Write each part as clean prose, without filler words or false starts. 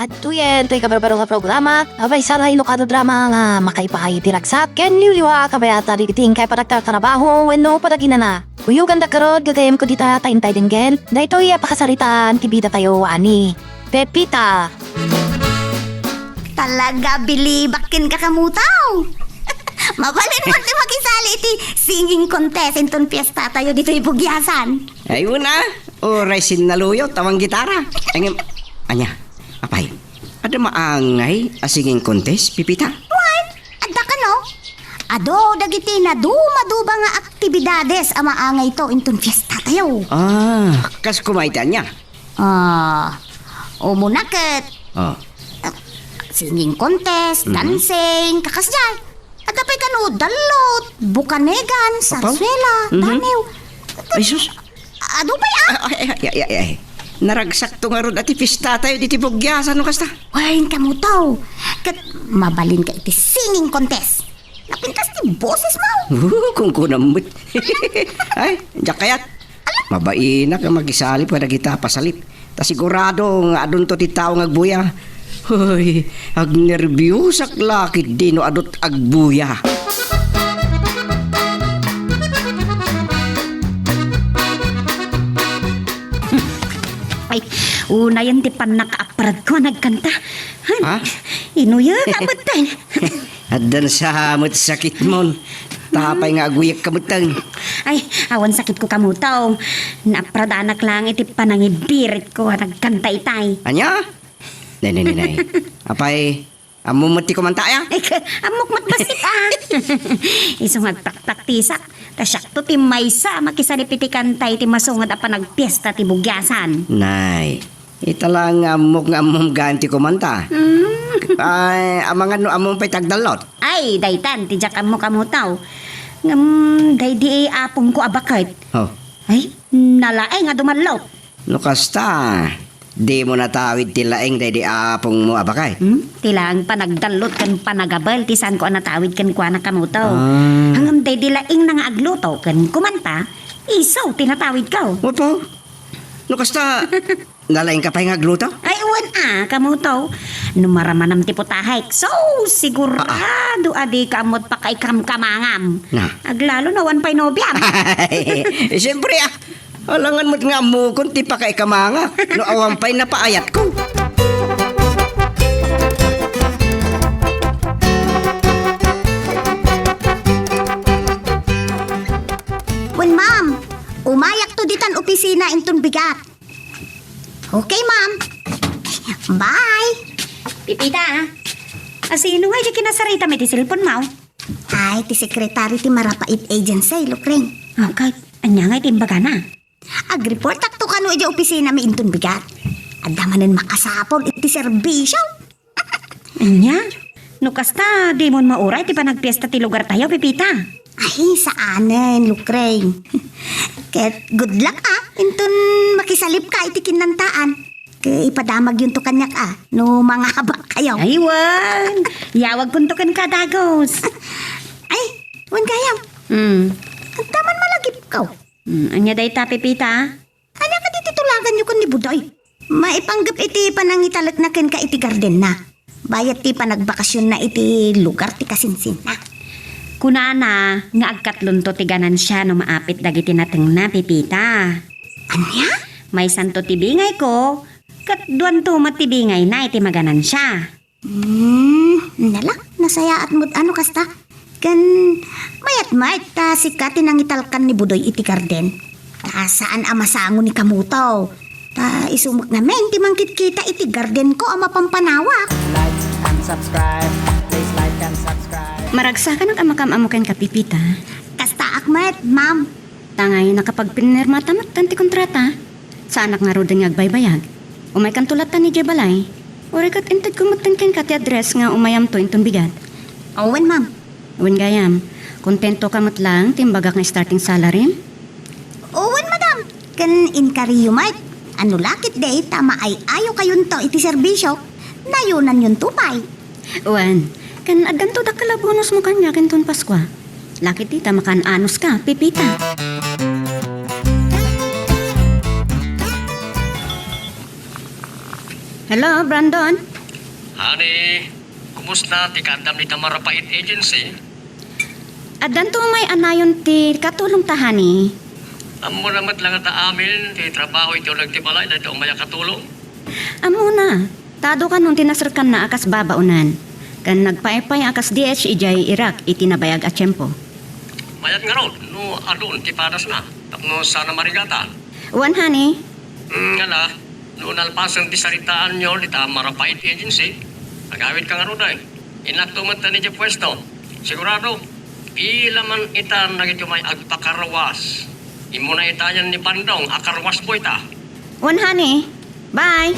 At tuyen, to'y kabarbaro nga programa, abay sana inokado drama nga makaipahay tiragsak, ken liwliwa kabayata rikiting kay paraktar trabaho, wenno padagina na. Uyo ganda karod, gagayam ko dita taintay dinggen, da ito'y pakasaritaan, kibida tayo ani. Pepita! Talaga bilibakin ka kamutaw. Mabalin mo ti makisali iti singing contest inton piyesta tayo dito ibugyasan. Ayun na, oray sinaluyot, tawang gitara. Angem, anya, apay, ada maangay asinging contest, Pipita? What? Adda ka no? Ado, dagiti na dumaduba nga aktibidades ang maangay to inton piyesta tayo. Kas kumaitan niya. Umunakit. Singing contest, dancing, kakasjay. At apay ka no, dalot, bukanegan, sarswela, danew. Ay, sus. Ado ba ya? Ay. Naragsak to nga ron at ipista tayo diti bugyasan no kasta. Wain ka mo tao. Kat mabalin ka iti singing contest. Napintas ti boses mo. Kung kunamot. Ay, diyak kayat. Mabaina ka magisali para kita pasalip. Ta sigurado nga adun to ti tao nga agbuya. Hoy, ag nervyos ak lakit din no adot agbuya. Ay, una yan di pa nakaaparad ko nagkanta. Ha? Inuya, kabutang. Adan sa hamot sakit mon. Tapay nga aguyak kamutang. Ay, awan sakit ko kamutaw. Napradanak lang iti panangibirit ko nagkanta itay. Anya? Nay. Apay, amumati ko man tayo. Ay, amok matbasit Isong agtaktak tisak. Tasyak to ti maysa makisanipiti kantay ti masungad a panagpiesta ti bugyasan. Nay, ita lang amok nga amom ganti ko man ta. Ay, amangan no amom pa'y tagdalot. Ay, daytan, tijak mo kamutaw. Day di apong ko abakit. Oh, Ay, nalaeng nga dumalot. no kasta. Di mo natawid ti laeng day di apong mo abakay. Tilang panagdalot kan panagabal, tisan ko anatawid kan kwa na kamutaw. Ah. Hanggang day di laeng na nga agluto kan kumanta, isaw tinatawid ka. Wapo? No kasta, nalaeng ka pa'y ngagluto? Ay, uwan kamutaw. Numaramanam ti putahik. So, sigurado adi kamot pa kay kamkamangam. Na. Aglalo na wan pa'y nobyam. Siyempre alangan mo't nga mo kung ti pa kay kamanga. No awang pa'y napaayat ko. Wen, ma'am, umayak to ditan opisina inton bigat. Okay, ma'am. Bye. Pipita, asino nga di kinasarita may ti cellphone mo? Ay, ti sekretary ti Marapait Agency, Lukreng. Okay, anya nga itimbaga na. Ag-report akto ka no iti opisina may inton bigat. Adamanan makasapol iti serbisyo. Anya? No kasta, di mo mauray ti panagpiesta ti lugar tayo, Pipita. Ay, saanen, Lukreng. Ket good luck inton makisalip ka iti kinantaan. Kaya ipadamag yun to kanyak no mga habak kayo. Aywan, yawag kuntukan ka dagos. Ay, wan kayam. Ang taman malagip ka. Anya day ta, Pipita? Anya ka dititulagan nyo kan ni Budoy. Maipanggap iti panangitalak na ken ka iti garden na. Bayat ti panagbakasyon na iti lugar ti kasinsin na. Kunana, nga agkatlon to ti ganan siya no maapit dagiti nateng na, Pipita. Anya? May santo tibingay ko, kat duwan to matibingay na iti maganan siya. Nalak, nasayaat mo't ano kasta? Kan mayat ta sikatin ang italkan ni Budoy iti garden. Ta saan amasango ni kamutaw. Ta isumok namin ti mangkit-kita iti garden ko ang mapampanawak. Like and subscribe. Please like and subscribe. Maragsakan ang amakam-amukan ka, Pipita. Kasta akmet, ma'am. Tangay nakapagpinirmata tanti kontrata. Sa anak nga rodin nga agbaybayag. Umay kan tulatan ni Jebalay. Uri kat intad kumatan ka ti address nga umayam to intong bigat. Owen, ma'am. Uwin gayam, kontento ka lang timbagak nga starting salary? Owen, madam. Kan inkariyo, mate. Ano lakit day, tama ay ayaw kayon to iti serbisyo. Nayunan yun tupay. Uwan, kan aganto da kalabonos mo kanya kinton Paskwa. Lakit di tamakan anos ka, Pipita. Hello, Brandon? Ani, kumusta ti kandam ni Tamarapait Agency? Adan to may anayon ti katulong tahani. Amo naman lang ata amin, ti trabaho ito nagtibalay na ito maya katulong. Amo na, tado ka nung tinasarkan na akas babaunan. Kan nagpaypay akas DH ijay Iraq itinabayag at tiyempo. Mayat nga ron, no adun ti panas na. Tapno sana marigata. Wan hani, Ngala, noon alpasan ti saritaan nyo ni Tamarapait Agency, nagawid ka nga ron ay. Inakto man tani di pwesto. Sigurado, pila man ita nagito may agpakarawas. Imo na itayan ni Bandong, akarwas po ita. wan hani. Bye!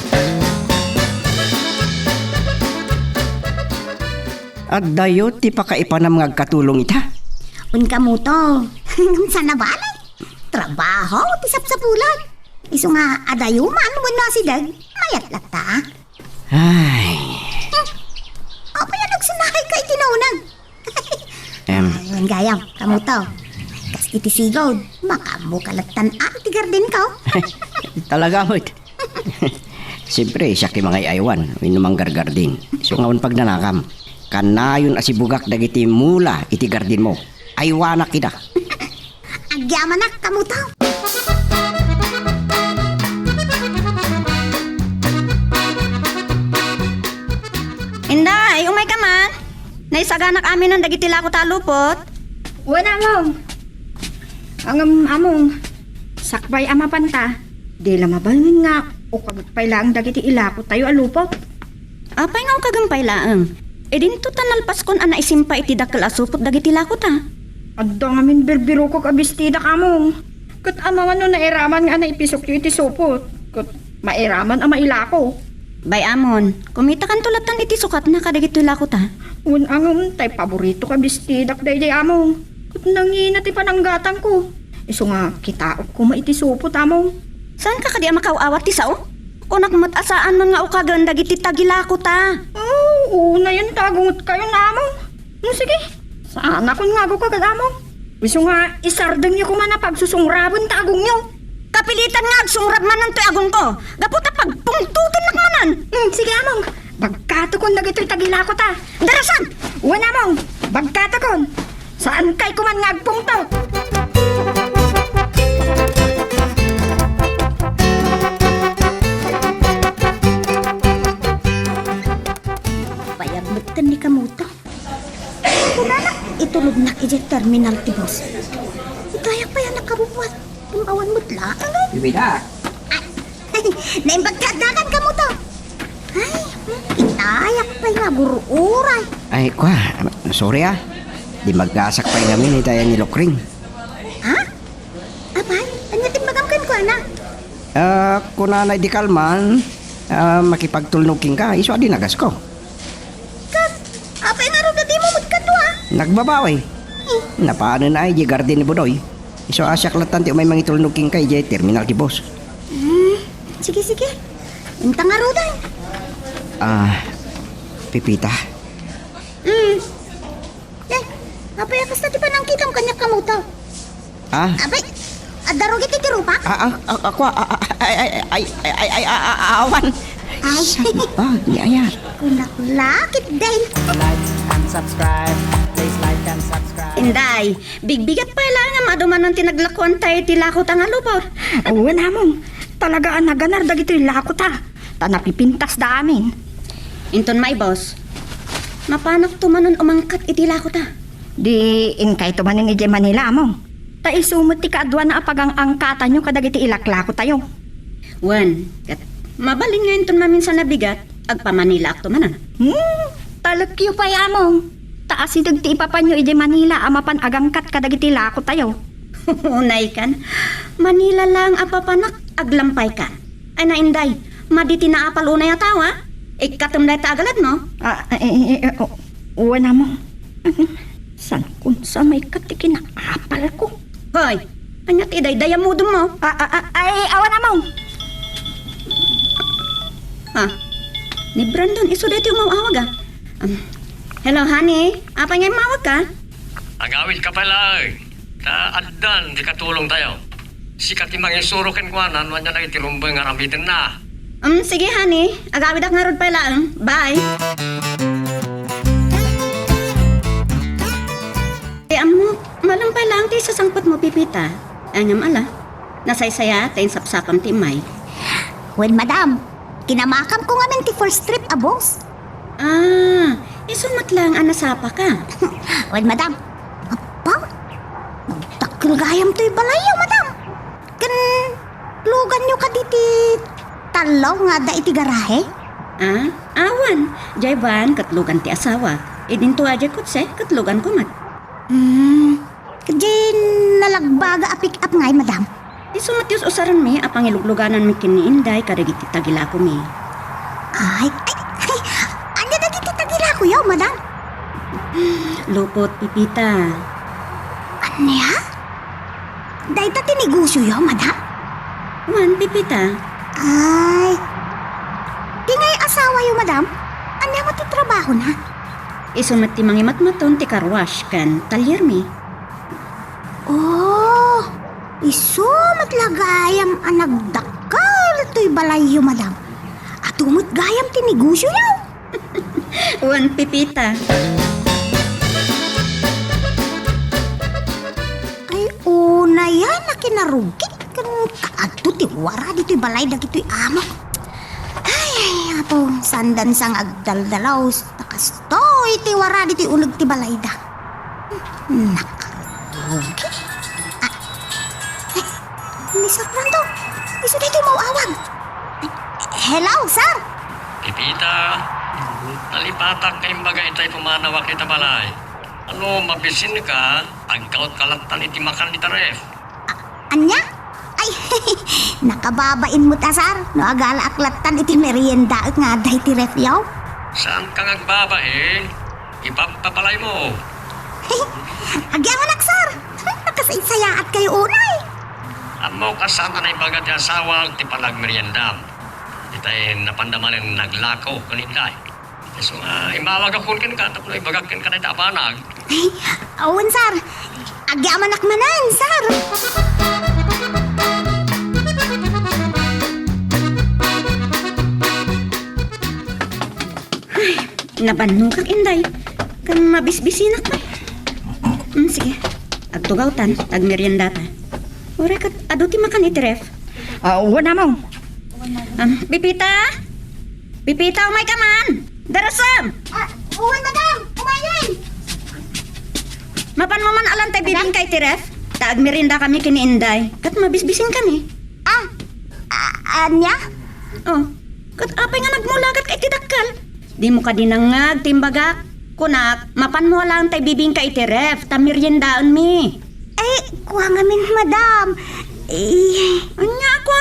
At dayo ti pakaipanam nga katulong ita. Un ka mo to. Sana balay. Trabaho, tisap sa pulan. Iso nga adayuman, wala si Dag. Mayat lata. Ay, O, pala nagsunahay ka itinunag. Ayun, gayam, kamu to. Kas itisigod, makamukalatan ti garden ko. talaga mo. Siyempre, siya ki mga iaywan, inumang gargardin. So ngayon pag nanakam, kanayon asibugak dagiti mula iti gardin mo. Aywanak kita. Agyaman na, kamu to. Inday, umay ka man. Naisaganak amin ng dagiti lako talupot. Wala mong. Ang among sakbay ama panta. Di lamabalngin nga o kagpay lang dagiti ilako tayo alupok. Apay nga kagampay laang. E dinto tanalpas kon ana isimpa iti dakkel asupot dagiti lako ta. Adda nga min birbiro ko kabistida kamong. Kat ama nga no nairaman nga na ipisok yu iti supot. Kat mairaman ama ilako. Bay amon, kumita kan tulatan iti sukat na kadagiti lako ta. Un ang tay paborito kabistida day among. Kat nangina ti pananggatan ko. Iso nga kitaok ko maiti supot among. Saan ka kadi makawawat ti sao? O nakmatasaan man nga ukagan dagiti tagilako ta. Oh, una yun tagungot kayo namong. Sige, saan ako nga ako kagamong? Iso nga isardeng niyo kuman na pagsusungrabon tagong niyo. Kapilitan nga agsungrab man ng agong ko. Gaputa pagpungtutin nakmanan. Sige among, bagkatukon na gito'y tagilako ta. Darasan! Wala mong, bagkatukon. Saan kay kuman nga agpungto? Payag betan ni kamu to. Kunana, itulog na kaya terminal ti boss. Itaya pa yan nakabubuhat. Tumawan mo't lang. Bibida. Naimbagkadagan kamu to. Ay, itayak pa yung naburuuray. Ay, kwa, sorry ah. Di magkasak pa namin itayan ni Lokring. Ha? Abay, anyatin magamkan ko, anak. Kunanay di kalman, makipagtulnuking ka, iso adi nagas ko. Apay nga rin na di mo magkadwa. Nagbabawi. Napaano na ay di garden ni Budoy. Iso asyak latan ti umay mangitulnuking ka di terminal ti boss. Sige, sige. Intang nga rin. Pipita. Apay, akas na di pa nang kitang kanya kamuto. Abay, adarog iti tirupa? Ako, awan. Ay, Ni ayat. kunakulakit din. Like and subscribe. Please like and subscribe. Inday, bigbigat pa lang nga maduman ng tinaglakuan tayo ti lako ta nga lupot. Wala mong, talaga ang naganar dagito'y lako ta. Ta napipintas da amin. Inton may boss, mapanak tumanon umangkat iti lako ta. Di in kay tumaning ije Manila among. Ta isumot ti kaadwa na apagang angkatan nyo kadagiti ilaklako tayo. Wan, kat mabalin nga inton maminsan na bigat, agpamanila ak tumanon. Talakyo pa yamong. Taas idag ti ipapanyo ije Manila amapan agangkat kadagiti lako tayo. Unay kan, Manila lang apapanak, aglampay ka. Ay na inday, maditi na apal unay atawa. Ikatumday ta agalad mo. Wala mo. San kun sa may katikin na apal ko. Hoy, anyat iday dayamudom mo. Ay, awan na mo. Ha? Ni Brandon, iso dito umawag ah. Hello, honey. Apa nga mawag ka? Agawid ka pala eh. Addan, di katulong tayo. Si katimang isuro ken kuanan, wanya na itirumbay nga rambitin na. Sige, honey. Agawid ak nga rod pa lang. Bye. Amo, malang pa lang ti sasangpot mo, Pipita. Angam ala. Nasaysaya tayo sapsapam ti May. Wen, madam. Kinamakam ko nga men ti first trip, abos. Isumat lang anasapa ka. Wen, madam. Apa? Takil gayam to'y balayo, madam. Kan, lugan nyo ka diti talaw nga da iti garahe. Awan. Jayban, katlugan ti asawa. Idin to aja kutse, katlugan ko mat. Kadyan nalagbaga apik up ngay, madam. Isumat yus usaran mi, apang ilugluganan mi kiniinday, kadagiti tagila ko mi. Ay, anya na diti tagila ko yaw, madam. Lupot, Pipita. Anya? Day ta tinigusyo yaw, madam. Wan, Pipita. Ay, di ngay asawa yaw, madam. Anya mo ti trabaho na? Isumat ti mangimat-maton ti karwash kan talyer mi. Oh, iso matlagayam anagdakal to'y balayo, madam. At umot gayam tinigusyo yaw. Wan, Pipita. Ay, una yan na kinarugi. Kan kaadto ti wara dito'y balay dagito'y amok. Ay, apo, sandan sang agdaldalaw. Takasto, iti wara dito'y unag ti balay da. Nakarugi. Ni Sir Brando, iso dito'y mauawag. Hello, sir. Pipita, nalipatak kayong bagay tayo pumanawak kita balay. Ano, mabisin ka, pagkaot kalatan iti makan ni Taref. Anya? Ay, nakababain mo ta, sir. No, agala aklatan iti merienda at nga day ti ref yaw. Saan ka ngagbabae? Ipapapalay mo. Agyan anak, sir. Nakasaysayaat kayo unay. Amo kasama na ibagat yung asawa ti palagmeriendam. Itay napandamanin naglako kanitay. So imawag akong kin ka, tapos ibagak kin ka na itabanag. Ay, awan, sir. Agyan anak manan, sir. Nabanno kag inday. Kan mabisbisinak pa. Sige. Agtugawtan, agmerienda ta. Ore kat ado ti makan itiref. Wala mo. Pipita? Pipita, umay ka man. Darasam. Uwan, madam. Umayin. Mapan mo man alam tayo bibing kay tiref. Ta agmerienda kami kini inday. Kat mabisbisin kami. Anya? Oh, kat apay nga nagmulagat kay tidakal. Di mo ka dinangag, timbagak. Kunak, mapan mo lang tayo bibing kay tiref. Ta meriendaan mi. Eh, kuha nga min, madam. Anya ako?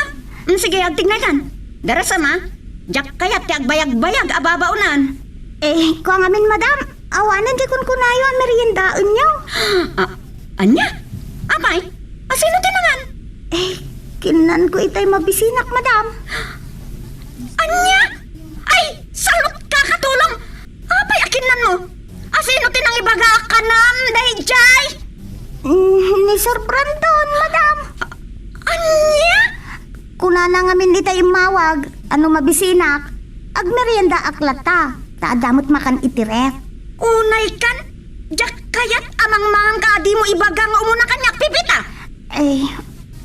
Sige, agtignay kan. Darasam ha? Jak kayat ti agbayag-bayag ababaunan. Kuha nga min, madam. Awanan di kun kunayo ang meriendaan nyo. Anya? Apay? Sino tinangan? Kinan ko itay mabisinak, madam. Anya? Ay, salot ka katulong. Apay akinan mo? Sino tinang ibaga ka nam, dayjay? Ni Sir Brandon, madam. Anya? Kuna na nga min itay mawag, ano mabisinak, agmerienda aklata, taadamot makan itiref. Unay kan? Jak kayat amang mangang ka di mo ibaga nga umuna kanya, Pipita.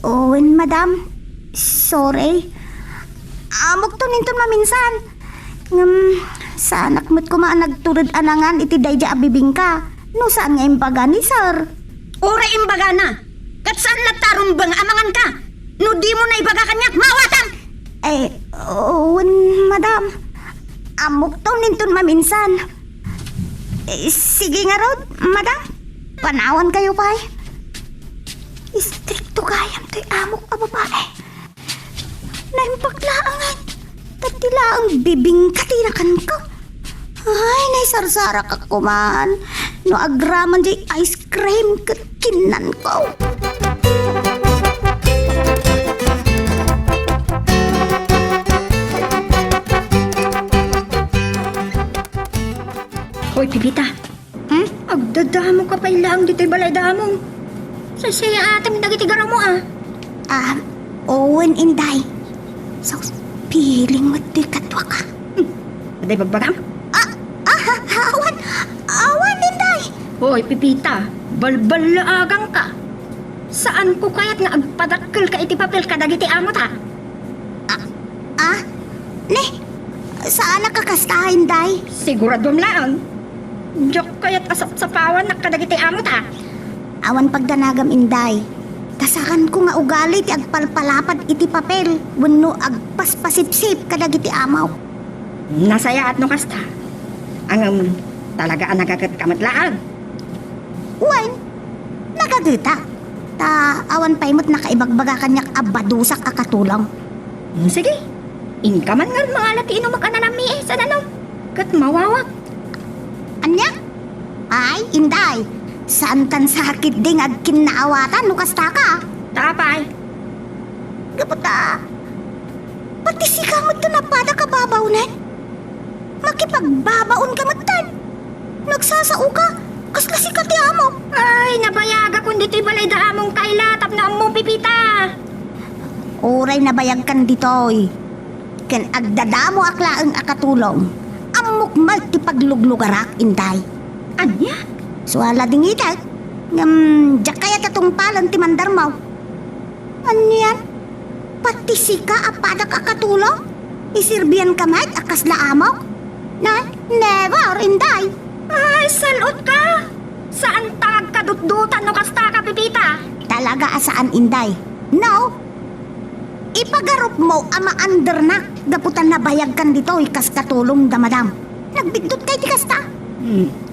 Owen, madam. Sorry. Amok to ninton maminsan. Sa anak mo't kumaan nagturod anangan iti dayja abibing ka. No saan nga imbaga ni sir? Ura imbaga na. Kat saan natarumbang amangan ka? No di mo na ibaga kanya, mawatan! Owen, madam. Amok to ninton maminsan. Sige nga rod, madam. Panawan kayo pa eh. Istrikto kayam to'y amok a babae. Naimpaglaangan. Tatila ang bibing katinakan ko. Ay, naisarsara ka kuman. No agraman di ice cream katinan ko. Hoy, Pipita. Agdadamo ka pa ilang dito'y balay damo. Sasaya atam dagiti gara mo Owen, Inday. Piling mo di katwa ka. Aday bagbagam? Awan, Inday. Hoy, Pipita, balbalaagang ka. Saan ko kaya't nga agpadakkel ka iti papel kadagiti amo ta? Ne, saan nakakasta, Inday? Siguradom lang. Diyak kaya't asap-sapawan na kadagiti amo ta. Awan pagdanagam, Inday. Tasakan ko nga ugali ti agpalpalapad iti papel. Wenno agpaspasipsip kadagiti amaw. Nasaya at no kasta. Ang talaga ang nagagat kamatlaan. Wen, nagagita. Ta awan paimot nakaibagbaga kanyak abadusak akatulong. Sige, inkaman nga mga latino makananami sa nanaw. Kat mawawak. Anya? Ay, Inday. Saan tan sakit ding agkinaawatan no kasta ka? Tapay. Gaputa. Pati si kamot to napada ka babaw nen. Makipagbabaon ka matan. Nagsasao ka. Kasla si kati amo. Ay, nabayaga kung dito'y balay da among kailatap na amo, Pipita. Oray na bayag kan ditoy. Ken agdadamo aklaang akatulong. Amok ti pagluglugarak, Inday. Anya? Suala ding itak. Diyak kaya tatong palan ti mandarmaw. Anyan? Pati sika apadak akatulong? Isirbiyan kamay akas laamaw? Na, never, Inday. Ay, salot ka. Saan tag kadutdutan no kasta ka, Pipita? Talaga asaan, Inday? No. Ipagarup mo ama under na. Gaputan na bayag kan dito ikas katulong damadam. Nagbigdot kay ti kasta.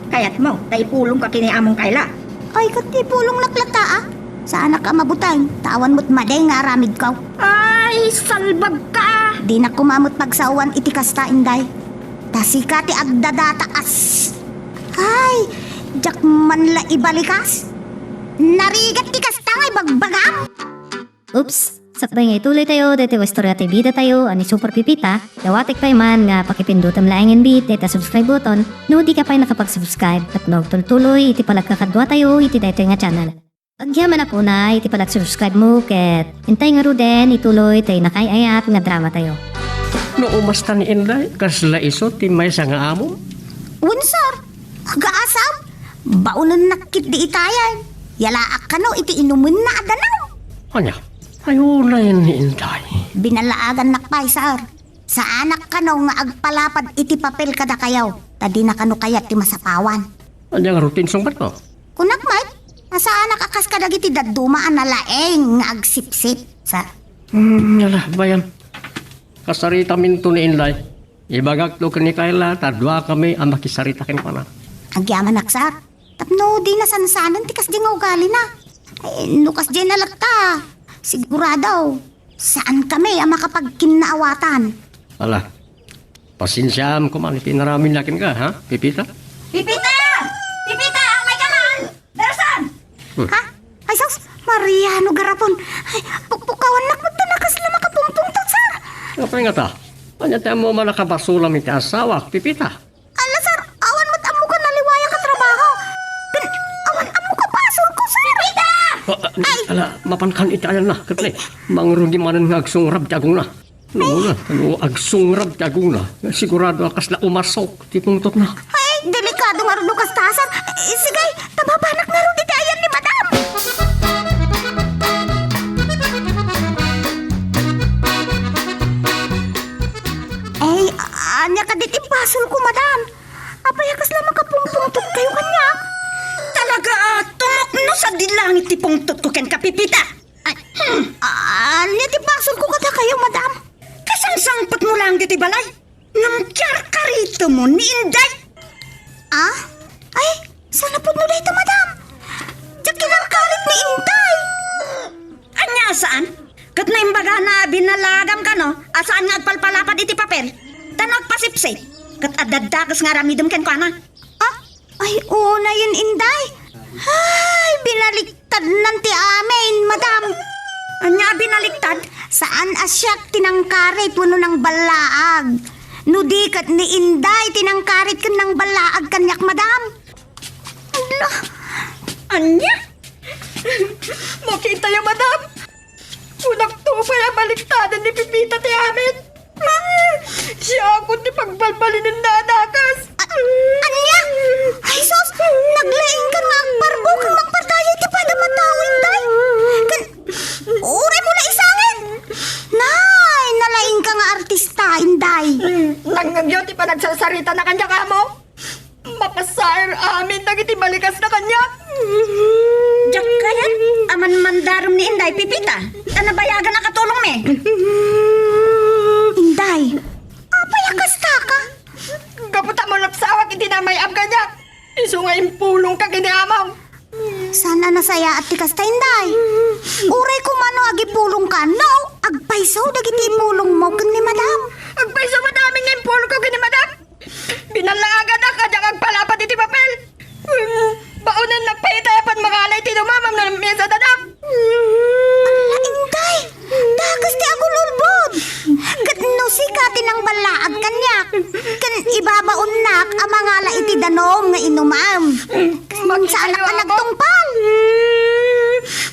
Kaya't mo, taipulong ka kini among kaila. Ay, kati pulong naklata ah. Saan ka mabutang? Tawan mo't maday nga aramid ko. Ay, salbag ka. Di na kumamot pagsawan iti kasta, Inday. Tasika ti agdadataas. Ay, jak man la ibalikas. Narigat ti kasta ngay bagbagam. Oops! Sakbay nga ituloy tayo, dito istorya tayo bida tayo, ani Super Pipita. Dawatik pa man nga pakipindutan laing bit, dito subscribe button, no di ka pa nakapag-subscribe, at tuloy iti palagkakadwa tayo, iti dito nga channel. Agyaman ako na, iti palag-subscribe mo, ket hintay nga ruden, ituloy tayo nakayayat nga drama tayo. No umasta ni Inday, kasla iso timay sa nga amo. Unsar, agaasaw. Baunan nakit di itayan. Yalaak ka no, iti inumin na adanaw. Anya, ayunay ni Inday. Binalaagan nakpay, sir. Sa anak ka no, nga agpalapad iti papel kada kayaw. Tadi na kano kayat ti masapawan. Anya nga routine song ba't mo? Kunak, Mike, nasa anak akas kadag iti dadumaan na laeng nga agsipsip, sir. Yala, bayan. Kasarita minto ni Inday. Ibagak to kani Kayla, tadwa kami ang makisarita kin pa na. Agyaman aksar. Tapno di na sansanan tikas di nga ugali na. Ay, nukas di na lakta. Sigurado. Saan kami ang makapagkinaawatan? Ala, pasinsyam ko man, pinaramin nakin ka, ha, Pipita? Pipita! Pipita, may kaman! Darasan! Ha? Ay, sus, Mariano garapon. Ay, pukpukawan na ko to na kasla makapumpungtot, sir. Kapay nga ta, anya tayo mo man nakabasulam iti asawa, Pipita? Ala, sir, awan mo't amo ka naliwaya ka trabaho. Pin, awan amo ka pasol ko, sir. Pipita! Ala, mapankan iti ayan na, katli. Mangrugi manan nga agsungrab tiagong na. Ano, agsungrab tiagong na. Sigurado akas na umasok, tipungtot na. Ay, delikado nga rin nukas tasan. Sige, tababanak nga rin ayan ni madam. Ay, anya ka dit ipasol ko, madam. Apayakas lang makapumpungtot kayo kanya. Talaga, tumok no sa dilangit ti pungtot ko ken kapipita. Ay, anya ti pasol ko kada kayo, madam. Kasangsangpot mo lang diti balay. Nang karkarito mo ni Inday. Ah? Ay, sana po nulay ito, madam. Diyak kinarkalit ni Inday. Anya saan? Kat na imbaga na binalagam ka no, asaan nga agpalpalapad iti papel. Tanag pasipsip. Kat adadagas nga ramidom ken kwa na. Ah, ay, una yun, Inday. Ay, binaliktad nanti amin, madam. Anya binaliktad? Saan asyak tinangkarit wano ng balaag? Nudikat ni Inday tinangkarit kan ng balaag kanyak, madam. Ala, Anya? Makita yung madam. Unak to pa yung baliktadan ni Pipita ti amin. Siya ako ti pagbalbalin ng nanakas. Anya? Ay, sus! Naglaing ka nga parbo kang magpartayo ti padamatao, Inday. Uray mo na isangin! Nay, nalaing ka nga artista, Inday. Nanggagyo ti pa nagsasarita na kanya ka mo. Mapasayar amin nagiti balikas na kanya. Diyak kayat, aman mandarom ni Inday, Pipita. Tanabayagan na katulong me. Inday, apayakas ka? Kaputa mo lapsawak iti na may kanya. Iso nga impulong ka kiniamang. Sana nasaya at tikas ta, Inday. Uray ko mano agipulong ka, no? Agpaiso, dagiti pulong mo kang ni madam. Agpaiso madaming nga impulong ko kini madam. Binalagan na kanya agpalapat iti papel. Baunan na paitayapan makalay tinumamam na mesa dadam. Ala, Inday, dagas ti agululbod. Kat no sikatin ang balaag kanyak. Kan ibabaon nak ang mga iti danom nga inumam. Saan ka nagtungpal?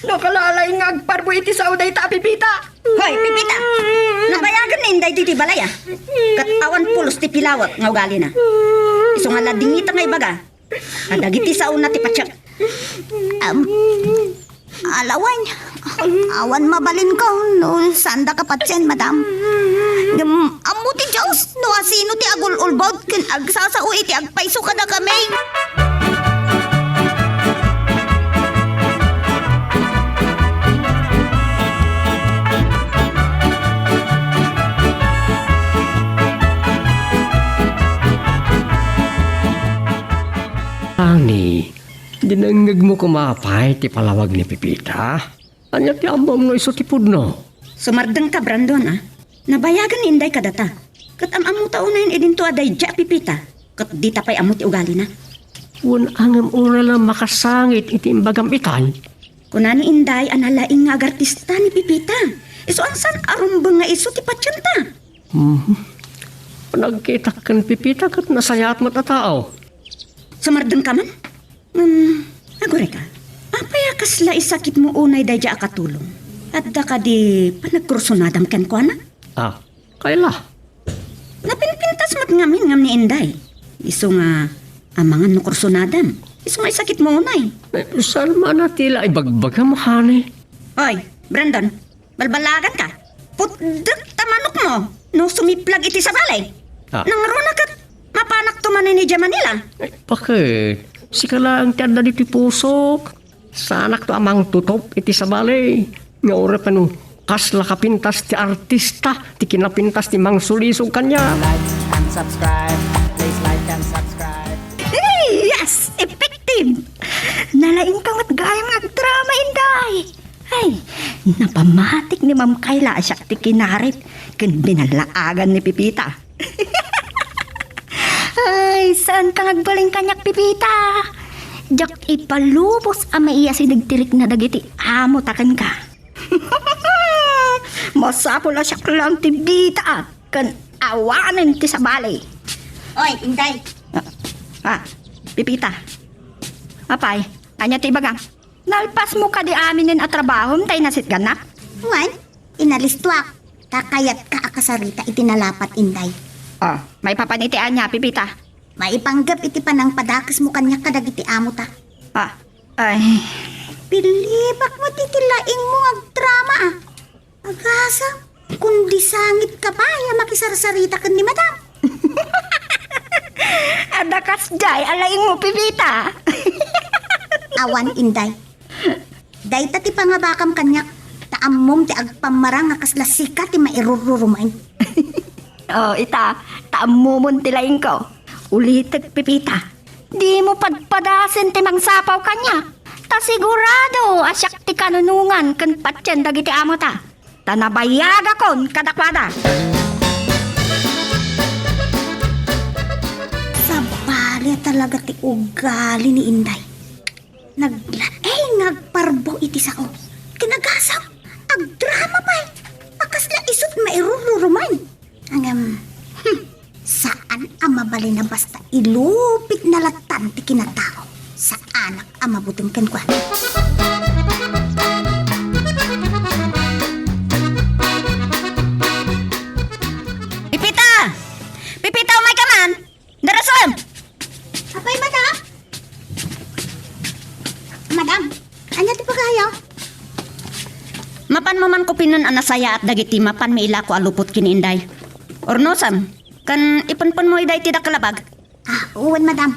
Nakalalay nga agparbo iti sa uday ta, Pipita. Hoy, Pipita. Nabayagan ni Inday diti balaya. Kat awan pulos ti pilawat nga ugali na. Iso nga ladingit nga ibaga. Kadagiti sa una ti patsak. Alawan, awan mabalin ko. No, sanda ka patsen, madam. Amuti Diyos, no asino ti agul-ulbod. Kan agsasao iti agpaiso ka na kami. Ani, dinangag mo kumapay ti palawag ni Pipita. Anya ti ambam no iso ti pudno. Sumardang ka, Brandon, ah. Nabayagan ni Inday kadata. Kat amu tao na yun idinto aday dya, Pipita. Kat di tapay amu ti ugali na. Wan angam ura lang makasangit iti imbagam itay. Kuna ni Inday, analaing nga agartista ni Pipita. Iso ansan arumbang nga iso ti patsyanta. Panagkita kan Pipita kat nasayat matatao. Sumardang ka man? Agore ka. Apaya kasla isakit mo unay day dya akatulong. At da ka di panagkursunadam ken ko na? Ah, kaila. Napinpintas mat ngamin ngam ni Inday. Iso nga amangan no kursunadam. Iso nga isakit mo unay. Saan man natila ibagbaga mo, honey? Oy, Brandon, balbalagan ka. Putdut tamanok mo. No sumiplag iti sa balay. Ah. Nangaruna ka mapanak tumanay ni Manila. Bakit? Sikala ang tiyanda di ti pusok. Sanak to amang tutop iti sa balay. Nga ora pa no, kasla kapintas ti artista, ti kinapintas ti mang sulisog kanya. Like and subscribe. Please like and subscribe. Yes! Effective! Nalaing kang at gayang agdrama, Inday! Ay, napamatik ni Ma'am Kayla siya ti kinarit kan binalaagan ni Pipita. Ay, saan kang agbaling kanyak, Pipita? Jak ipalubos ang maiya si nagtirik na dagiti amo takan ka. Masapol na siya lang ti Bita kan awanan ti sa balay. Oy, Inday. Pipita. Apay, anya ti bagang. Nalpas mo ka di aminin at trabaho, tay nasit ganak. Wan, inalistwak. Kakayat ka akasarita itinalapat, Inday. Oh, may papanitian niya, Pipita. Maipanggap iti panang padakas mo kanya kadagiti amo ta. Ay. Pilibak mo titilaing mo agdrama ah. Agasa, kundi sangit ka pa, makisarsarita ka ni madam. Adakas jay, alaing mo, Pipita. Awan, Inday. Day ti pangabakam kanyak, taamom ti agpamarang akaslasika ti mairururumain. Ita, taamomon ti laing ko. Ulitig, Pipita. Di mo padpadasin ti mangsapaw kanya. Ta sigurado, asyak ti kanunungan kan patyan dagiti amo ta. Tanabayaga kon kadakwada. Sabali talaga ti ugali ni Inday. Naglaeng agparbo iti sao. Kinagasaw, agdrama pa eh. Akasla isot mairururumay. Saan ang mabali na basta ilupit na latan ti kinatao sa anak ang mabuting kankwan. akupinon anasaya at dagiti mapan mi ila ko alupot kini Inday. Ornosam, kan ipunpun mo iday tidak kalabag. Uwan, madam.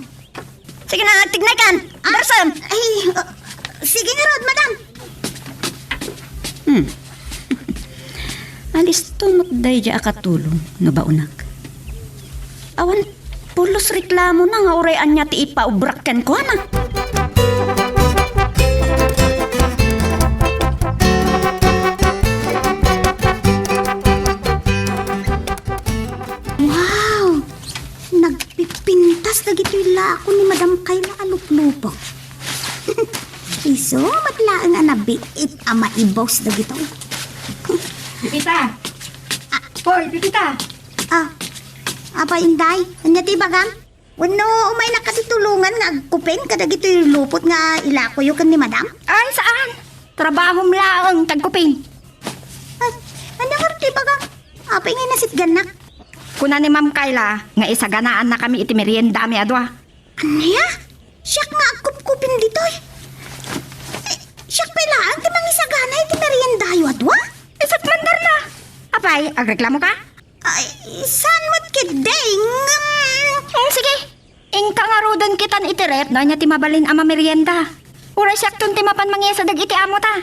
Sige na, tignay kan. Darsam. Ay, sige nga rod, madam. Alis tunot day ja akatulong, no ba unak? Awan, pulos reklamo na nga urayan niya ti ipaubrakkan ko na. Wow! Nagpipintas na gito yung lako ni Madam Kayla aluplupo. Iso, matlaan nga nabiit ama ibaws na gito. Pipita! Hoy, Pipita! Apa Inday? Anya ti bagang? Wano, umay nakatitulungan nga agkupin kada gito yung lupot nga ilako yung kan ni Madam? Ay, saan? Trabaho mlaang tagkupin. Ay, anya nga ti bagang? Apa ngay nasitgan na? Kuna ni Ma'am Kayla, nga isaganaan na kami iti merienda mi adwa. Anya? Siyak nga agkupkupin dito eh. Siyak pailaan ti mangisagana iti meriendayo adwa? Isat mandar na. Apay, agreklamo ka? Ay, saan mo't kideng? Sige. Ingka nga rodan kitan itirep na niya ti mabalin ama merienda. Uray siyak ti mapan mangyesa dag iti amo ta.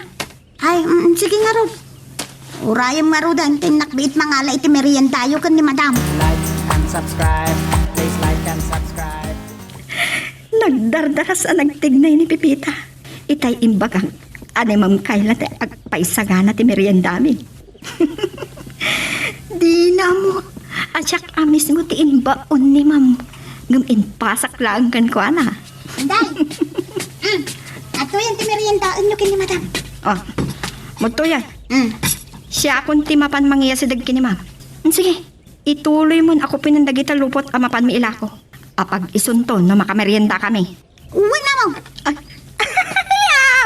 Ay, sige nga rod. Urayam nga rod ang tinakbit mangala iti meriendayo kan ni Madam. Like and subscribe. Please like and subscribe. Nagdardaras ang nagtignay ni Pipita. Itay imbagang anay Ma'am Kayla ti agpaisagana ti merienda mi. Di na mo. Asyak amis mo ti inbaon ni Ma'am. Ngam inpasak lang kan ko ana. Inday! Ato yan ti meriendaan nyo kan ni Madam. Oh, muto yan. Mm. Siya akong timapan mangiya si dag kini Ma'am. Sige, ituloy mo ako pinandagita lupot amapan mi ilako. Apag isunton na makamerienda kami. Uwi na mo! Ay,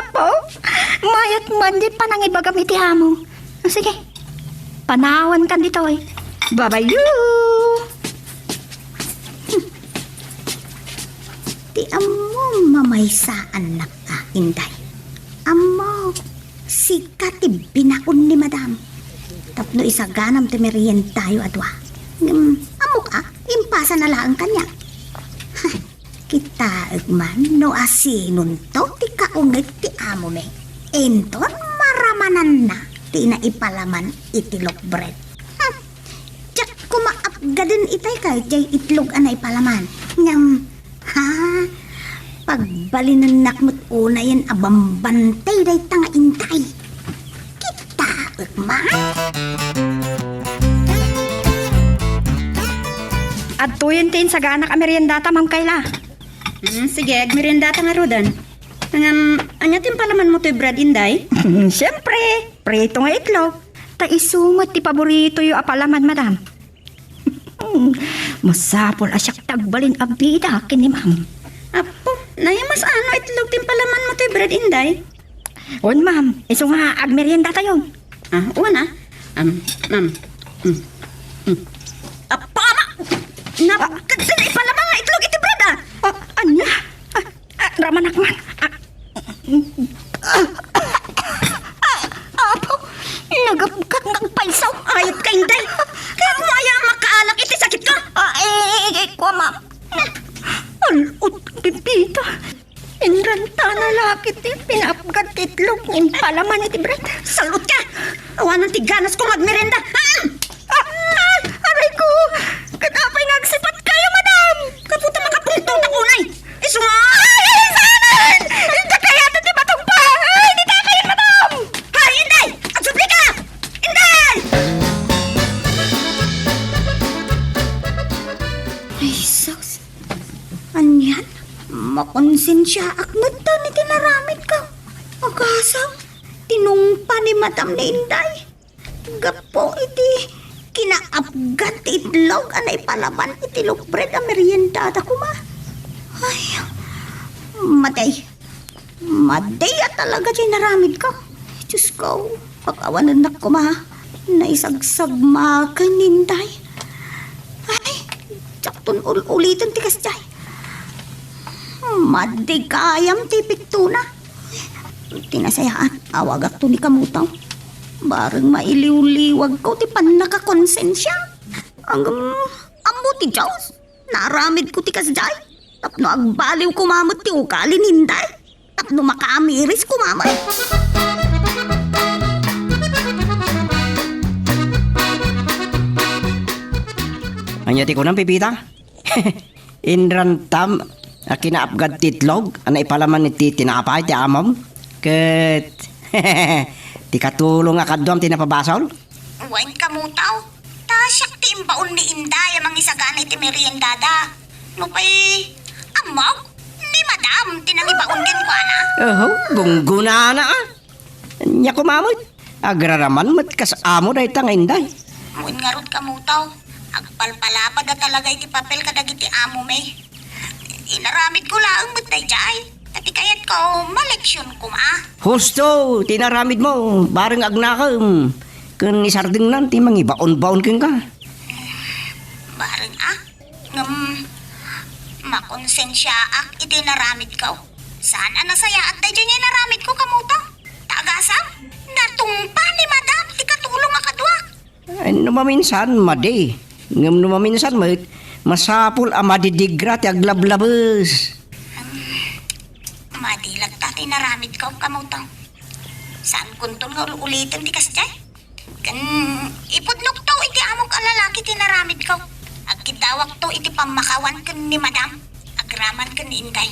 apo, mayat man di pa nang ibagam iti amo. Sige, panawan kan dito eh. Bye-bye. Ti amo mamaysaan na ka, Inday. Amo, sikat ti binakon ni Madam. Tapno isaganam ti meriendayo adwa. Amo ka, impasa na lang kanya. Kita agman no asinon to ti kaungit ti amo me. Enton maramanan na ti na ipalaman itilok bread. Tsak kumaapgadin itay ka jay itlog anay palaman. Ngam, ha? Pagbalinan nakmut una yan abambantay day tanga intay. Kita agman. At tuyin tin sa ganak ameriendata, Ma'am Kayla. Sige, agmeriendata nga rodan. Anyatin palaman mo to'y bread Inday? Siyempre, prito nga itlog. Ta isumot ti paborito yung apalaman, Madam. Masapol asyak tagbalin abida kini Ma'am. Apo, nayamas ano itlog tin palaman mo to'y bread Inday? On, Ma'am, iso nga agmerienda tayo. Una. Ma'am. Apa, ama! Napagkagsan ipalamang nga itlog iti bread Anya? Ramanak man. Apo, nagapkat ng paisaw. Ayot ka Inday! Kaya mo ayaw makaalak iti sakit ka! Kwa, Ma'am. Alot, Pipita. Inranta na lakit eh. Pinapgat itlog. Palaman iti bread. Salot ka! Awanan ti ganas kong magmerenda! Aray ko! Katapay nagsipat kayo, Madam! Kaputa makapuntong na kunay! Iso nga! Sanan! Hindi kaya ito di batong pa! Hindi ka kayo, Madam! Hay, Inday! Agsupli ka! Inday! Ay, sus. Anyan? Makonsensya akmat to ni tinaramit ka. Agasang, tinungpa ni Madam na Inday. Gapo iti kinaapgat ti itlog anay palaman iti bread a meriendada ko ma. Ay, maday. Maday at talaga dyan naramid ka. Diyos ko, pag-awanan na ko ma. Naisagsag makan Inday. Ay, tsakton ulitin tikas jay. Maday kayam ti piktuna. Tinasayaan, awagak to ni kamutaw. Barang mailiw-liwag ko, ti pan nakakonsensya. Ang amo ti Diyos. Naramid ko ti kasjay. Tapno agbaliw kumamot ti ugali ninday. Tapno makaamiris kumamot. Anya ti ko ng pipita? Inrantam, kinaapgad titlog, ana ipalaman ti tinapay ti amam. Ket, ti katulong akadwam ti napabasol. Wain kamutaw. Tasyak ti imbaon ni Inday amang isagana iti meriendada. No pa'y amok ni madam tinangibaon din ko ana. Oh, bungguna na ah. Nya kumamot. Agraraman mat kas amo day tanga Inday. Muin nga rod kamutaw. Agpalpalapad na talaga iti papel kadag iti amo may. Inaramid ko lang mat day jay. Ati kayat ko maleksyon ko ma. Husto, tinaramid mo, bareng agnakam. Kun isarding nan, ti mangibaon-baon keng ka. Barang makonsensya ak iti naramid ko. Sana nasaya at day dyan naramid ko kamuto. Tagasam, natumpa ni madam ti katulong akadwa. Ay, numaminsan, madi. Ngam numaminsan, masapul amadidigra ti aglablabes. Madilag ta ti naramid ko kamuto. Saan kuntun nga ulitin ti kasjay? Kan ipudlok to iti among kalalaki ti naramid ko. Agkidawak to iti pamakawan kan ni madam. Agraman kan ni Inday.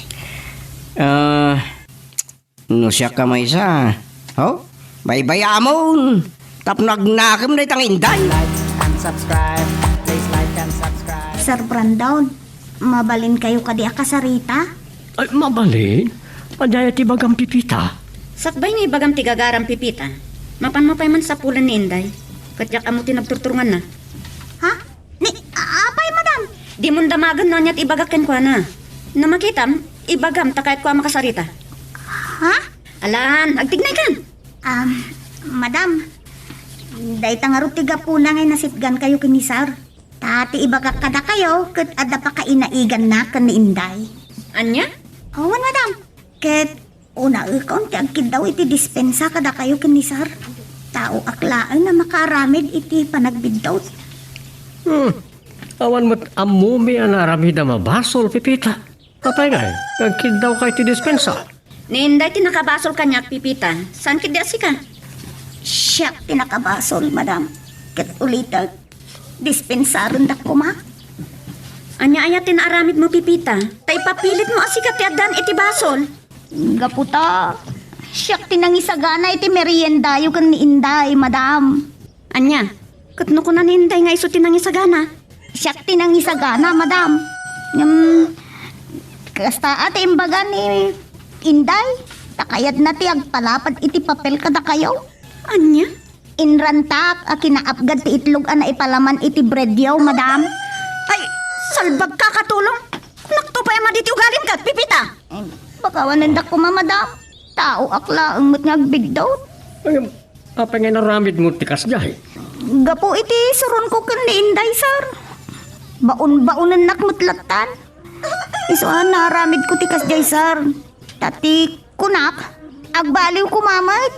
No siya ka may isa. Oh, baybayamon. Tapnagnakam na itang Inday. Like and subscribe. Please like and subscribe. Sir Brandon, mabalin kayo kadi akasarita? Ay, mabalin? Padaya ti bagang pipita. Sakbay nga ibagam tigagaram pipita. Mapan-mapay man sa pulan ni Inday. Katyak amo tinagturturungan na. Ha? Ni, apay madam? Di mo damagan no niya't ibagakin ko na. Na makitam, ibagam takayat ko ang makasarita. Ha? Alan, agtignay kan. Madam, day tangarot tiga puna ngay nasitgan kayo kinisar. Tati ibagak kada kayo, kat ada pa kainaigan na kan ni Inday. Anya? Awan madam, kat una ikon ti agkid daw iti dispensa kada kayo kinisar. Tao aklaan na makaramid iti panagbiddaw. Awan mo't amumi ang naramid na mabasol, pipita. Kapay nga, kagkid daw kay ti dispensa. Ni Inday tinakabasol kanyak pipita. San kidyasi ka? Siya tinakabasol madam. Kat ulitan, dispensaron da kuma. Anya aya tinaaramid mo pipita. Tay papilit mo asikat yadan iti basol. Gaputa, siya tinangisagana iti merienda yung kan ni Inday madam. Anya, katno ko na ni Inday nga iso tinangisagana. Siya tinangisagana madam. Kasta ate imbaga ni Inday, takayad na ti agpalapad iti papel kada kayo. Anya? Inrantak a kinaapgad ti itlog na ipalaman iti breadyaw, madam. Ay, salbag ka katulong. Nakto pa yung maditi ugalim ka, pipita. Bakawanan da ko madam. Tao akla ang mat ngagbigdaw. Ay, apay nga naramid mo tikas jay. Gapo iti suron ko kan ni Inday, sir. Baon-baonan nakmutlatan. Isuan naramid ko tikas jay, sir. Tati kunak, agbaliw ko mamad.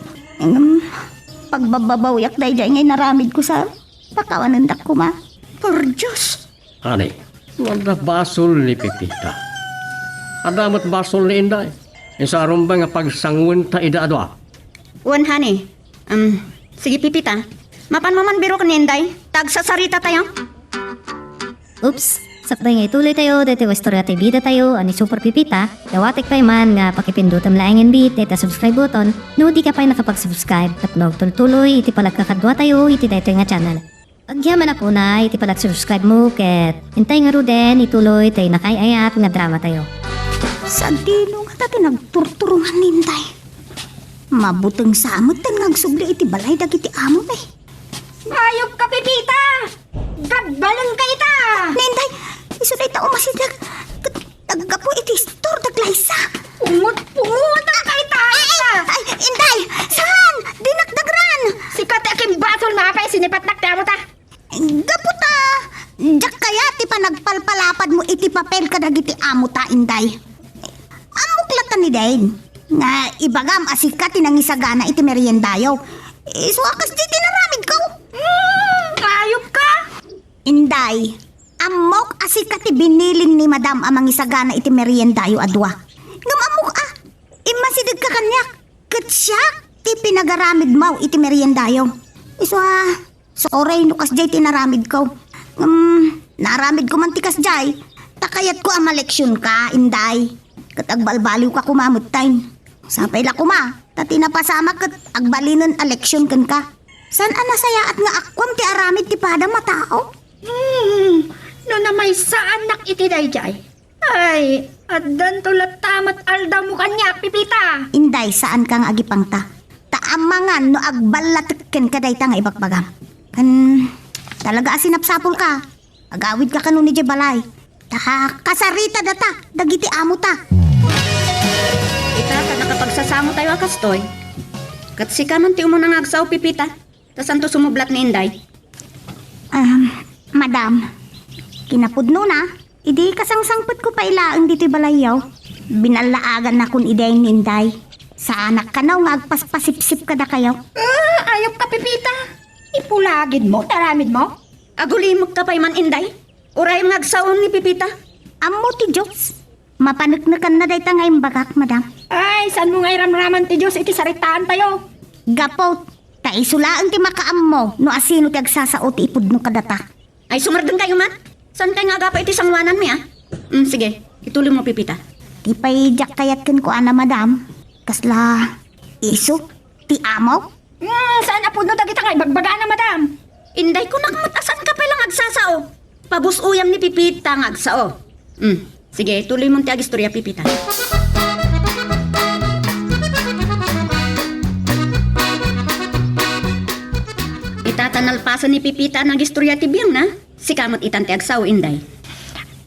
Pagbababawiyak day jay ngay naramid ko, sir. Pakawanan da ko ma. Por Diyos. Ani, wala basol ni pipita. Adamot basol ni Inday. Isa aron ba nga pagsangun ta idaadwa? Wan, honey. Sige, pipita. Mapan mo man biro ka ni Inday. Tagsasarita tayo. Oops! Sakbay nga ituloy tayo, dati wastorya tayo bida tayo, ani Super Pipita. Dawatik pa man nga pakipindutam laing bit, data subscribe button, no di ka pa nakapag-subscribe, at tuloy, iti palagkakadwa tayo, iti dito nga channel. Agyaman na po na, iti palag-subscribe mo, ket hintay nga ro din, ituloy tayo nakayayat nga drama tayo. Sa dino nga dati nagturturungan ni Inday. Mabutang samot tan ngagsubli iti balay dagiti amo eh. Ayok ka, pipita! Gadbalan ka ita! Ninday, iso day tao masidag. Taggapo iti store daglaysa. Umut ka ita! Ay, Inday! Saan? Dinakdagran! Sikat aking basol na kay sinipat nakta mo ta! Gaputa! Diyak kaya ti panagpalpalapad mo iti papel kadag iti amo ta, Inday. Amuklatan ni Dain. Nga ibagam asikat tinangisagana iti meriendayo. Isuakas di tinaramid ko. Ayop ka! Inday, amok asika ti binilin ni madam amang isagana iti meriendayo adwa. Ngamamok imasidig ka kanyak. Katsyak ti pinagaramid mo iti meriendayo. Sorry nukas jay tinaramid ko. Naramid ko man tikas jay. Takayat ko ang maleksyon ka, Inday. Kat agbalbaliw ka kumamot time. Sapay la kuma, tati napasama kat agbalinan aleksyon kan ka. San anasaya at nga akwam ti aramid ti pada matao? No na may saan nak iti dayjay. Ay, addan tulat tamat alda mo kanya, Pipita. Inday, saan kang agipang ta? Taamangan no agbalatek ka dayta nga ibagbagam. Talaga asinapsapol ka. Agawid ka kanun ni Jebalay. Kasarita data, dagiti amo ta. Ita, nakapagsasamo tayo akastoy. Kat si kanon ti umo nangagsaw, Pipita. Tasanto sumublat ni Inday. Madam, kinapudno na. Idi kasangsangput ko pa ilaang dito'y balayaw. Binalaagan na kun iday ni Inday. Sa anak ka na, nga agpaspasipsip ka na kayo. Ayop ka, Pipita. Ipulagid mo, taramid mo. Agulimog ka pa'y man, Inday. Uray ngagsaon ni Pipita. Amo ti Diyos. Mapanagnakan na day ta ngayong bagak, madam. Ay, saan mo ngay ramraman ti Diyos iti saritaan tayo? Gapot, kaisulaang ti makaam mo, no asino ti agsasao ti ipudno kadata. Ay, sumardeng kayo man. San kay nga agapa iti sangwanan mi, sige, ituloy mo, Pipita. Ti pay jak kayatken ko ana, madam. Kasla, iso, ti amo. Saan apuno dagita nga ibagbaga na, madam? Inday ko nakmatasan ka pa lang agsasao. Pabusuyam ni Pipita nga agsao. Sige, tuloy mo ti agistorya, Pipita. Itatanalpasan ni Pipita ang agistorya ti Biyang na. Si kamot itan ti agsao, Inday.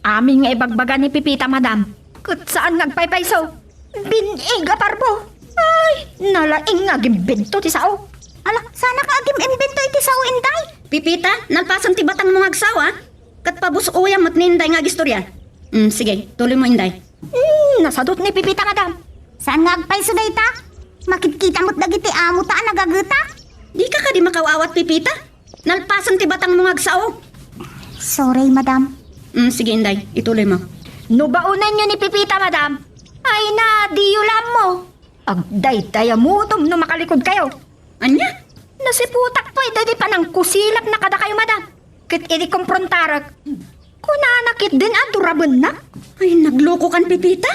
Aming nga ibagbaga ni Pipita, madam. Kut saan nagpaypayso? Binig aparbo. Ay, nalaing nga gimbento ti sao. Ala, sana ka agim imbento iti sao, Inday. Pipita, nalpasan ti batang mong agsawa. Kat pabusuyam at ni Inday nga agistorya. Sige, tuloy mo, Inday. Nasadot ni Pipita, madam. Saan nga agpayso day ta? Makikita mo't dagiti amo ta nagagata? Di ka di makawawat, Pipita. Nalpasan ti batang mong agsao. Sorry, madam. Sige, Inday, ituloy mo. Nubaunan nyo ni Pipita, madam. Ay na, diyulam mo. Agday tayo mutom no makalikod kayo. Anya? Nasiputak to, dadi pa ng kusilap na kada kayo, madam. Kit iti komprontarak. Kunanakit din adurabon na. Ay, nagloko kan, Pipita?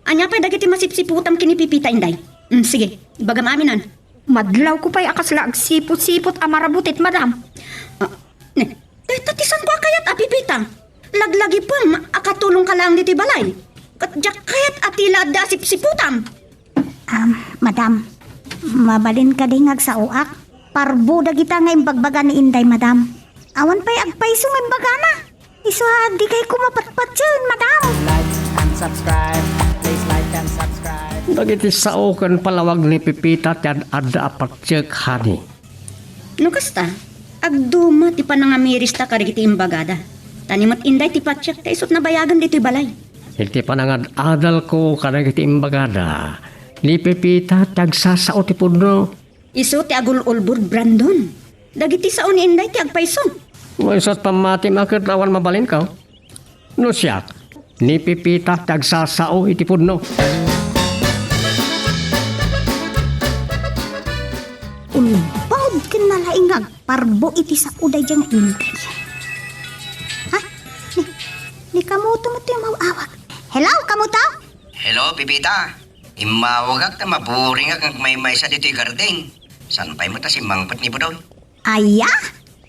Anya pa dagiti masipsiputam kini Pipita, Inday. Sige, bagam aminan. Madlaw ko pa'y akasla agsipot-sipot amarabutit, madam. Tatisan ko kayat, Pipita. Laglagi po, akatulong ka lang diti balay. Katjak kayat atila da sipsiputam. Madam, mabalin ka din sa uak. Parbo dagita nga imbagbaga ni Inday, madam. Awan pa'y agpayso nga imbaga na. Isuha, di kay kumapatpat yun, madam. Like and subscribe. Please like and subscribe. Dagiti sao kan palawag ni Pipita tiyan ada apatsyak hani. No kasta, agduma ti panangamiris ta karigiti imbagada. Tanimat Inday ti patsyak ta isot na bayagan dito'y balay. Iti panangad adal ko kanagiti imbagada. Ni Pipita tagsasao ti puno. Iso ti agul-ulbur Brandon. Dagiti sao ni Inday ti agpayso. Maisot pamati makit awan mabalin ka. No siya, ni Pipita tagsasao iti puno. Ulbawd kinalaingag. Parbo iti sa uday dyan nga Inday. Ha? Ni kamuto mo ito yung mawawag. Hello, kamuto? Hello, Pipita. Imawagak na maburing ang may sa dito'y garden. San pa'y mo ta si mangpat ni Budol? Aya?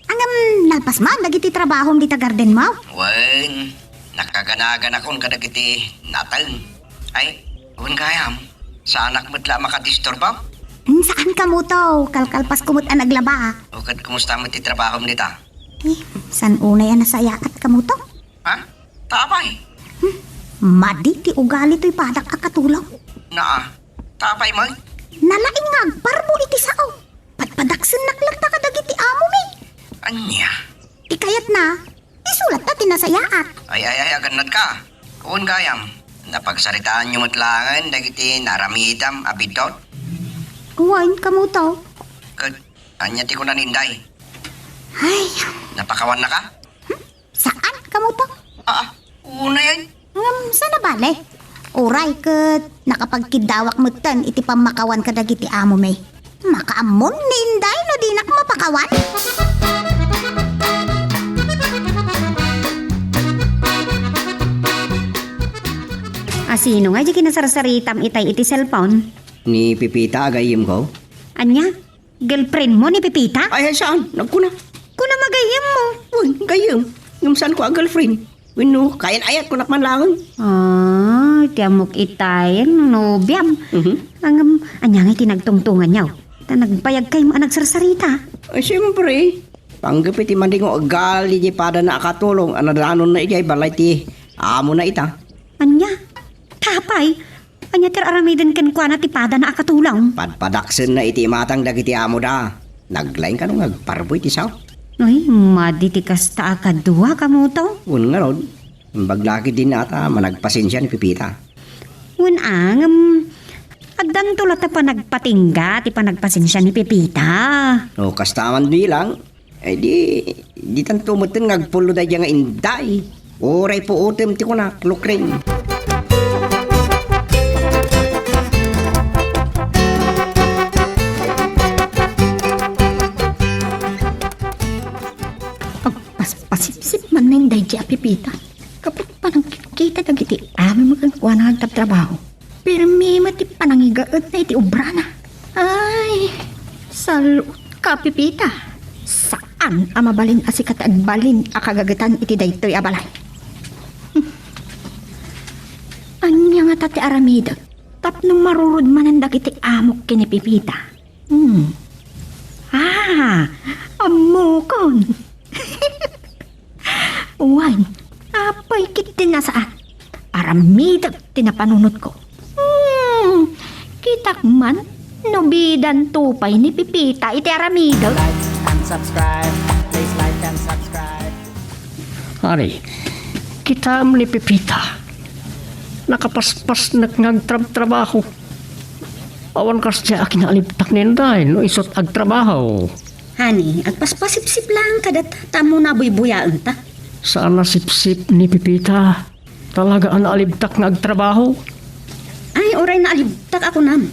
Angam, nalpas man, dagiti trabaho di ta garden mo. Wen, nakaganagan akong kadagiti natang. Ay, huwag kayam. Sa anak mo't la makadisturbaw? Saan kamuto? Kalkalpas kumot ang naglaba. O kad kumusta mo ti trabaho mo dita? San unay ang nasaya at kamuto? Ha? Tapay? Madi ti ugali to'y padak akatulaw. Tapay mo? Nalaingag, parbo iti sao. Padpadaksen naklagta ka dagiti amo mi. Anya? Ikayat na, isulat na tinasayaat. Ay, aganad ka. Huwag kayam. Napagsaritaan nyo matlangan dagiti naramidam abidot. Uwain kamuto. Anya ti ko na ninday. Ay, Napakawan na ka? saan kamo to? Una yan. Sana bale? Uray ket nakapagkidawak mo tan iti pamakawan ka dagiti amo may. Makaamon ni Inday no di nak mapakawan. Asino nga di kinasarsaritam itay iti cellphone? Ni Pipita agayim ko. Anya? Girlfriend mo ni Pipita? Ay, saan? Nagkuna. Kuna magayam mo. Uy, gayim. Yung saan ko ang girlfriend? Wino, kayan ayat ko nakmanlangan. Tiamok itay, nobyam. Anya nga tinagtungtungan niyaw. Ta nagpayag kay mo nagsarsarita. Ay, siyempre. Panggapit imanding ko agali di pada na akatulong. Anadanon na ijay balay ti. Amo na ita. Anya? Tapay? Anya aramiden ken kwa na tipada na akatulong. Padpadaksen na iti matang dagiti amo da. Naglain ka nung agparboy ti sao. Ay, maditikas ta akadua kamo to. Un nga rod. Baglaki din ata managpasensya ni Pipita. Unang, agdan tula ta pa nagpatingga, ti pa nagpasensya ni Pipita. O kastaman bilang. Eh di tan tumutin ngagpulo da nga inday. Oray po utem ti ko na klukring. Pasipsip man na Inday di Pipita. Kapag panang kita dagiti amin magkagkuha na nagtatrabaho. Pero may mati panangigaot na iti ubrana. Ay, salud ka Pipita. Saan amabalin asikat agbalin akagagatan iti daytoy abalay? Anya nga tati aramida. Tapnong marurod man dagiti amok kini Pipita. Amukon. Uwan, apay kit tinasaan. Aramidag tinapanunod ko. Kitak man, nubidan tupay ni Pipita iti aramidag. Like and subscribe. Please like and subscribe. Ari, kita ni Pipita. Nakapaspas nagtrabaho. Awan kas siya aking aliptak ninday no isot agtrabaho. Hani, agpaspasipsip lang kadat tamo na buybuyaan ta. Saan nasipsip ni Pipita? Talaga ang alibtak na agtrabaho? Ay, oray na alibtak ako nam.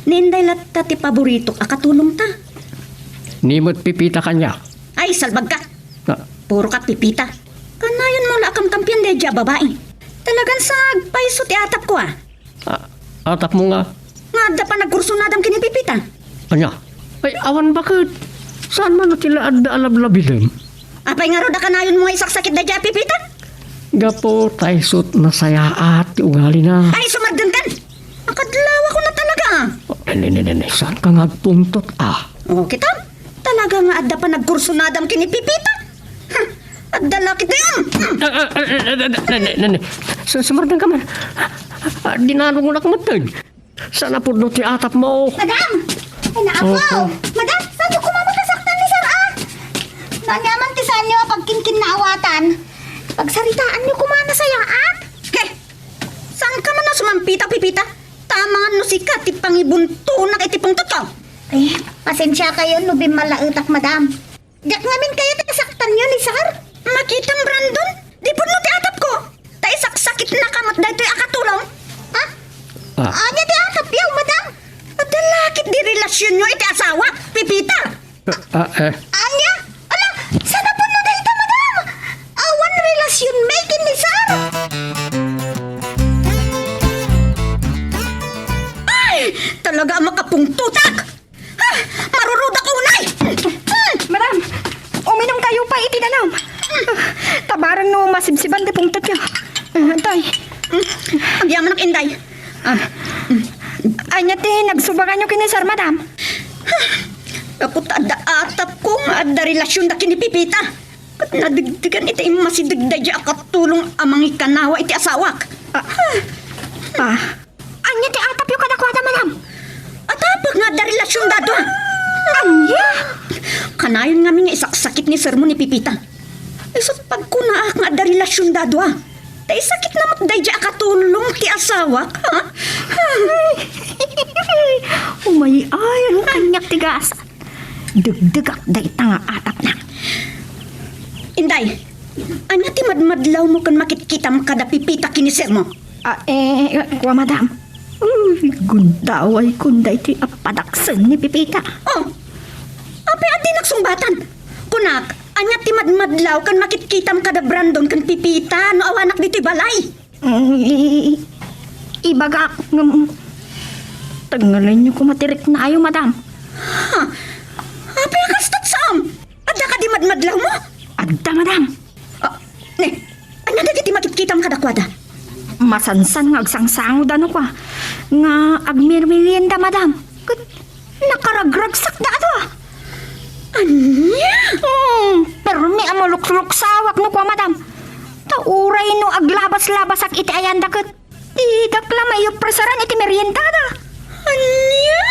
Ninday latta ti paborito akatulong ta. Nimot Pipita kanya. Ay, salbag ka. Na, Puro ka Pipita. Kanayon mo lakam kampiyan dedya babae. Talagang sagpaiso ti atap ko atap mo nga. Nga da pa nagkurso na dam kini Pipita. Kanya. Ay, awan bakit? Saan man natila adda alablabilem? Apay nga ro da kanayon mo isaksakit dedya Pipita. Gapo, taysot na sayaat, ugali na. Ay, sumagdan kan. Akadlawa ko na talaga. Saan ka ngagpuntot O, kita? Talaga nga adda pa nagkurso na dam kini Pipita. Adda lakit na yun. Sumardan ka man. Dinanong mo nakamatan. Sana po no ti atap mo. Madam! Ay naapaw! Madam, saan yung kumamakasaktan ni Sir A? Nanyaman ti saan nyo pagkinkin na awatan. Pagsaritaan nyo kumana sa yaat. Heh, saan ka man na sumampita, Pipita? Tama no sikat, ti pangibunto na kay tipong totoo. Ay, pasensya kayo no bimalaetak madam. Yak ngamin kayo tasaktan nyo ni Sir. Makitang Brandon, di po no ti atap ko. Ta isaksakit na kamat dahil to'y akatulong. Ha? Anya di atap yaw, madam. Adalakit di relasyon nyo iti asawa, Pipita. Anya? Ala, sana po no dahil ta, madam. Awan relasyon making ni Sir. Ay, talaga makapungtutak. Ha, maruruda ko unay. Madam, uminom kayo pa itinanam. Tabarang no masibsiban di pungtot yun. Tay, Agyaman ng inday. anya ti nagsubagan nyo kini Sir, madam. Kaput adda atap ko nga adda relasyon da kini Pipita. Kat nadigdigan iti masidigday di akatulong amang ikanawa iti asawak. Anya ti atap yung kadakwada, madam. Atapag nga adda relasyon dado. Anya? Kanayon nga nga isaksakit ni sermo ni Pipita. Isot pagkunaak nga adda relasyon dado Tay sakit na matday di akatulong ti asawak, ha? Umay ay, ang kanyak tigasa. Dagdagak day nga atap na. Inday, anya ti madmadlaw mo kan makikita mo kada pipita kinisir mo? Kuwa madam. Gundaway kunday ti apadaksan ni Pipita. Oh, ape adi nagsumbatan. Kunak, anya ti madmadlaw kan makikita mo kada Brandon kan pipita no awanak dito balay. Ibaga tangalan niyo kumatirik na ayo, madam. Ha? Ape kastat saam? Adda ka di madmadlaw mo? Adda, madam. Ne, anya dagiti makikita mo kada kwada? Masansan nga agsangsango dano kwa. Nga agmirmirienda, madam. Nakaragragsak na ato. Anya? Pero may amalukluksawak no kwa, madam. Tauray no aglabas-labas ak iti ayanda kat. Idakla mayo prasaran iti meriendada. Anya?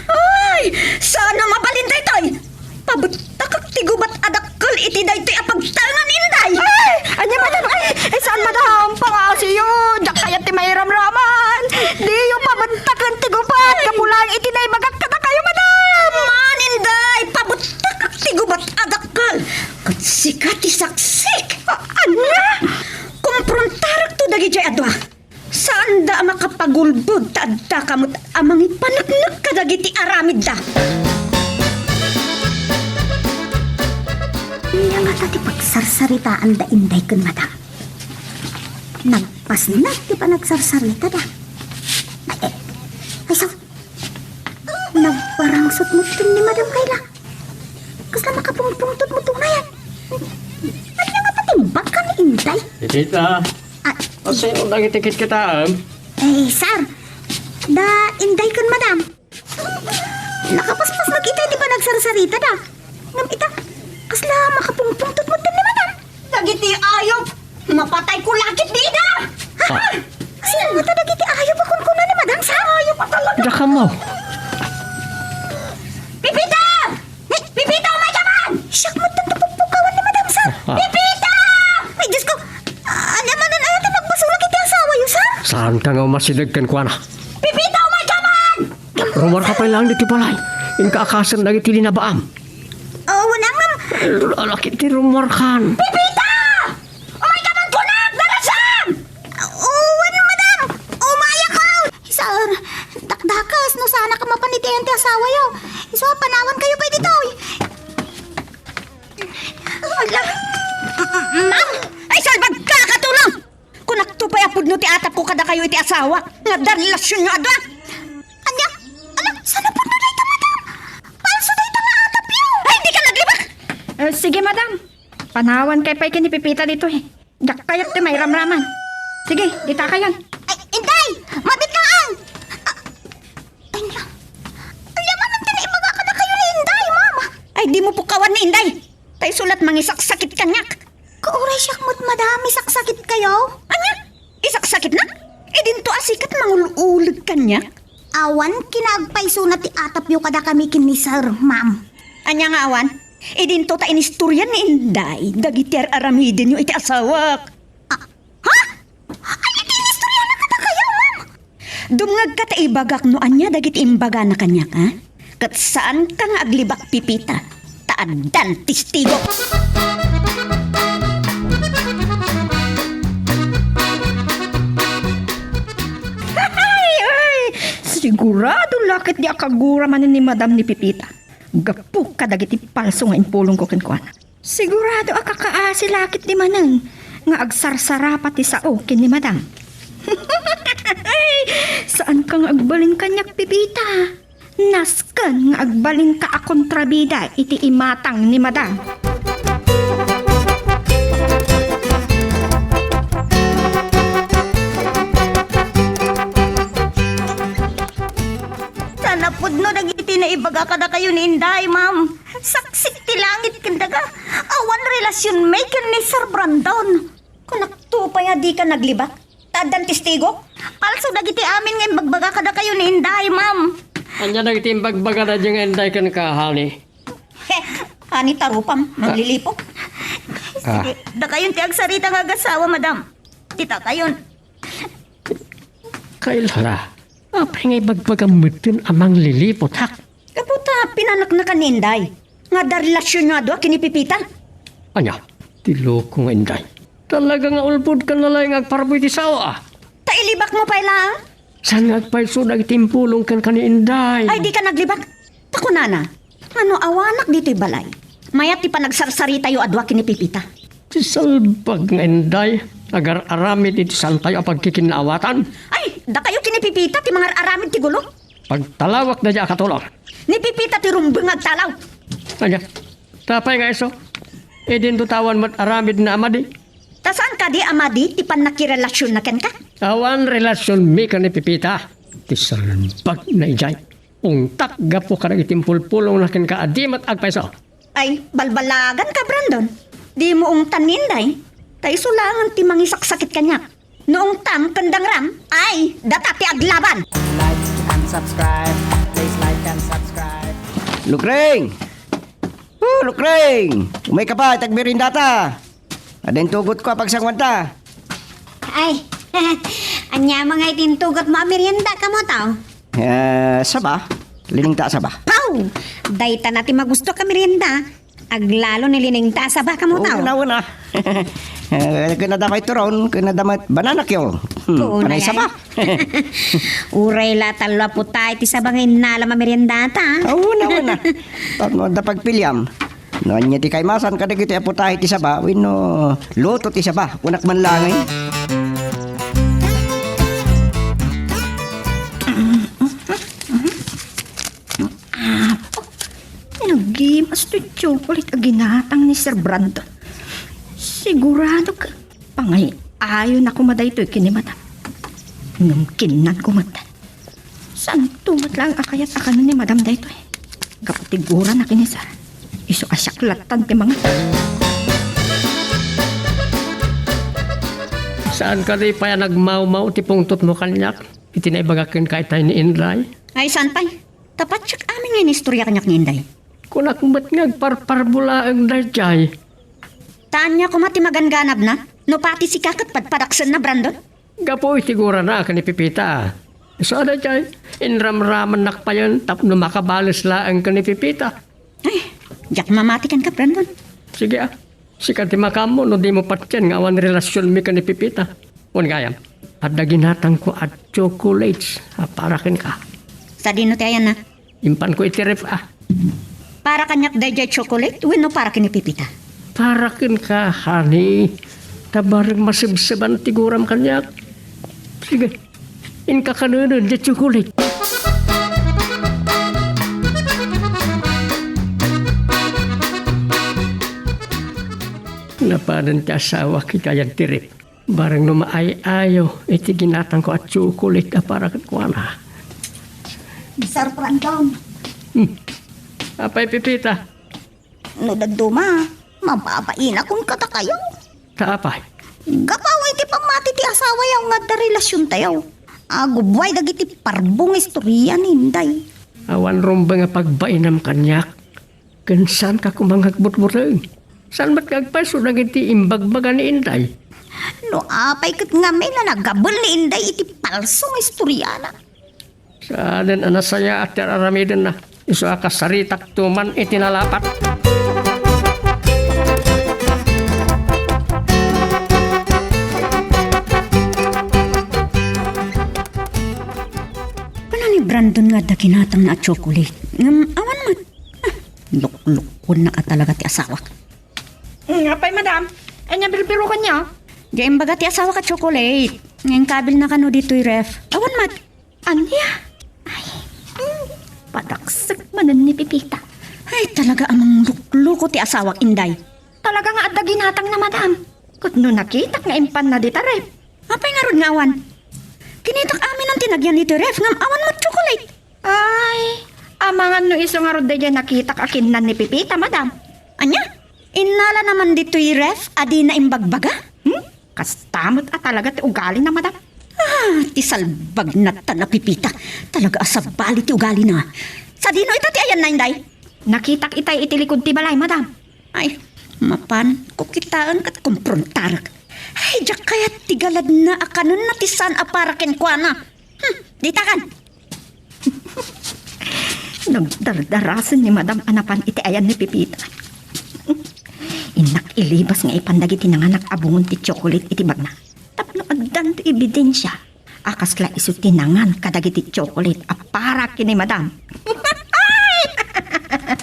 Ay, sana mabalintay toy. Pabutakak tigubat adakkel iti daytoy apagtangan inday. Anya, madam. Saan, madam? Pangasiyo. Diyak kaya ti may ramraman. Di yung pabantakan tigubat. Kapulang iti na magagkata kayo, madam. Man inday, pabutakak tigubat adakkel. Katsikati saksik. Anya? Kumprontarak to dagi jay adwa. Saan da makapagulbod taadda kamot amang ipanaknak kadagiti aramid da. Iya nga tati pagsarsaritaan da inday kun madam. Nagpasnag di pa nagsarsarita da. Ay so, nagparangsot mo ni madam Kayla. Kasla makapungpungtot mo na yan. Ano nga tatimbag ka ni inday? Pipita, kasi unang itikit kita, Sir, da inday kun madam. Nakapaspas na kita di pa nagsarsarita da. Ngam ita, kasla makapungpungtot mo ni madam. Dagiti ayop, mapatay ko lakit di da. Sino nga dagiti ayop akong kuna ni madam sa? Ayop pa talaga. Diyan ka mo. Pipita! Pipita, umay ka man! Siyak mo tatupupukawan ni madam sa. Pipita! Ay, Diyos ko! Ano man ang ayaw magbasulak iti asawa yun, sir? Saan ka nga masiligkan ko na? Pipita, umay ka man! Rumar ka pa lang dito balay. Inkaakasan na itili na baam. Wala nga. Alaki ti rumar kan. Pipita! Umay ka man kunak! Darasan! Wala, madam. Umaya ka. Sir, dakdakas no sana ka mapanitiyan ti asawa yo. Isa, panawan kayo pa dito. Ma'am! Ay, salbag ka katulong! Kunak to pa yapod no ti atap ko kada kayo iti asawa. Nga darlasyon nga adwa. Anya? Ala, sana po na dito, madam. Palso dito nga atap yo. Ay, di ka naglibak! Sige, madam. Panawan kay pa ni Pipita dito eh. Diyak kayat ti may ramraman. Sige, dita kayan. Ay, inday! Mabit ka ang! Ay, niya. Alaman ang tinaibaga ka na kayo ni inday, mama. Ay, di mo po kawan ni Inday. Tay sulat mangisak-sakit kanyak. Kauray siyak mo't madami saksakit kayo. Anya? Isak-sakit na? E dinto asikat mangululig kanyak. Awan, kinagpaiso na ti atap yo kada kami kini sir, ma'am. Anya nga awan? E dinto ta inistorya ni Inday. Dagiti aramidin yung iti asawak. Ha? Ay, inistorya na kada kayo, ma'am. Dumngag ka ta ibagak no anya dagiti imbaga na kanyak, ha? Kat saan ka nga aglibak Pipita? Taadan tistigo. Sigurado lakit di akagura man ni madam ni Pipita. Gapu kadagiti palso nga impulong ko kinkwana. Sigurado akakaasi lakit di manang nga agsarsara pati sa okin ni madam. Saan ka nga agbalin kanyak, Pipita? Naskan nga agbalin ka a kontrabida iti imatang ni madam. Sana pudno dagiti na ibaga kada kayo ni inday, ma'am. Saksik ti langit kandaga. Awan relasyon maker ni Sir Brandon. Kunakto pa ya di ka naglibak? Taadan tistigo? Also dagiti amin ngay magbaga kada kayo ni inday, ma'am. Anya na iti bagbaga na dyan enday kan kahali. He, ani tarupam, maglilipok. Sige, da kayon ti agsarita nga agasawa, madam. Tita kayon. Kaila. Apay ngay bagbaga mutin amang lilipot hak. Kaputa, pinanak na kaninday. Nga da relasyon nga doa kinipipita. Anya, tilo ko nga inday. Talaga nga ulpod ka na lang agparboy ti sawa. Tailibak mo pa lang. San nga agpaiso nagtimpulong kan kani inday? Ay, di ka naglibak. Tako nana. Ano awanak dito'y balay. Mayat ti pa nagsarsari tayo adwa kinipipita. Ti salbag nga inday. Agar-aramid iti san tayo pagkikinawatan. Ay, da kayo kinipipita ti mga aramid ti gulo. Pagtalawak na diya katulong. Nipipita ti rumbeng agtalaw. Anya, tapay nga iso. E din tutawan mo't aramid na amadi. Ta saan ka di amadi ti pan nakirelasyon na ken ka? Awan relasyon mi ka ni Pipita. Ti salbag na ijay. Ungtak gapo ka na itimpulpulong na ken ka adimat agpaiso. Ay, balbalagan ka, Brandon. Di mo ung taninday. Tay sulangan ti mangisaksakit kanya. Noong tam kandang ram, ay, data ti aglaban. Like and subscribe. Please like and subscribe. Lukring! Lukring! Umay ka pa, tagmirindata. Adin tugot ko pag sangwanta. Ay, anya mga itintugot mo merienda ka mo tao. Saba? Liningta saba? Pau! Dayta natin magusto ka merienda. Aglalo nilining ta sa baka mo tao. Una. Kena damay turon, kena damay bananak yo. Panay saba. Uray la talwa po tayo ti sabangay nala merienda ta. Una. Tapno da pagpilyam. No anya ti kaymasan kada kiti aputahi ti saba, wino luto ti saba, unak man langay. Nag-gimas to chocolate ang ginatang ni Sir Brandon. Sigurado ka. Pangay, ayaw na kumaday ito'y kinimata. Ngumkinan kumata. Saan tumat lang akayat akanan ni Madam dayto eh. Kapatigura na kinisar. Iso asyaklatan ti mga. Saan ka di pa yan nagmau-mau ti pungtot mo kanyak? Itinaibagakin kahit tayo ni Inday. Ay, saan pa'y? Tapat siya amin ngayon istorya kanyak ni Inday. Kunak ba't ngagparparbula ang dayjay? Tanya ko mati maganganab na? No pati si kakat padpadaksan na, Brandon? Gapoy sigura na ka ni Pipita. So dayjay, inramraman nakpayon tapno makabalas laang ka ni Pipita. Ay, jak mamatikan ka, Brandon. Sige sikat ti makamo no di mo patyan nga awan relasyon mi ka ni Pipita. Un gayam, at daginatang ko at chocolates, parakin ka. Sa dino ti ayan na. Impan ko itirip Para kanyak dayjay chocolate, no para kinipipita. Parakin ka, honey. Tabarang masibsiban tiguram kanyak. Sige, in ka kanunod di chocolate. Napadan ti asawa kita yung tirip. Barang numaay-ayo, iti ginatang ko at chocolate parakin ko na. Sir Brandon, Apay Pipita, no daduma, mababain akong katakayo. taapay. Gapaway ti pamati ti asawa yaw nga da relasyon tayo. Agubway dagiti parbong istorya ninday. Awan rumba nga pagbainam kanyak. Kansan ka kumangagbut-buteng. San ba't kagpaso nagiti imbagbaga ni Inday? No apay kat nga may na nagabal ni inday iti palsong istoryana. Saan anasaya at aramidin na. Iso akasaritak tuman itinalapat. Paano ni Brandon nga da kinatang na chocolate? Awan mo. Luk-lukon na ka talaga ti asawa. Ngapay, Madam. Ay, nabilbiro ka niya. Diyan baga ti asawa ka chocolate. Ngayon kabil na kano dito'y ref. Awan mat. Anya? Ay, padaksak manan ni Pipita. Ay talaga amang lukluko ti asawak Inday. Talaga nga adda ginatang na Madam. Kut no nakitak nga impan na dita rep. Apay nga ron nga awan. Kinitak amin ang tinagyan dito ref ngam awan mo chocolate. Ay, amangan no iso nga ron dyan nakitak akin na ni Pipita, Madam. Anya? Inala naman dito'y ref adi na imbagbaga? Kastamot talaga ti ugali na, Madam. Ti salbag na Pipita. Talaga asabali ti ugali na. Sa dino ita ti ayan na Inday? Nakitak itay itilikod ti balay, Madam. Ay, mapan kukitaan kat kumprontarak. Ay, diyak kaya tigalad na akanon na ti san aparaken kwa na. Ditakan. Nagdardarasan ni Madam Anapan iti ayan ni Pipita. Inak ilibas nga ipandagi tinanganak abungon ti chocolate iti bagna. Tapno agdan ti ebidensya. Akas la isu tinangan kadagi ti chocolate para kini Madam.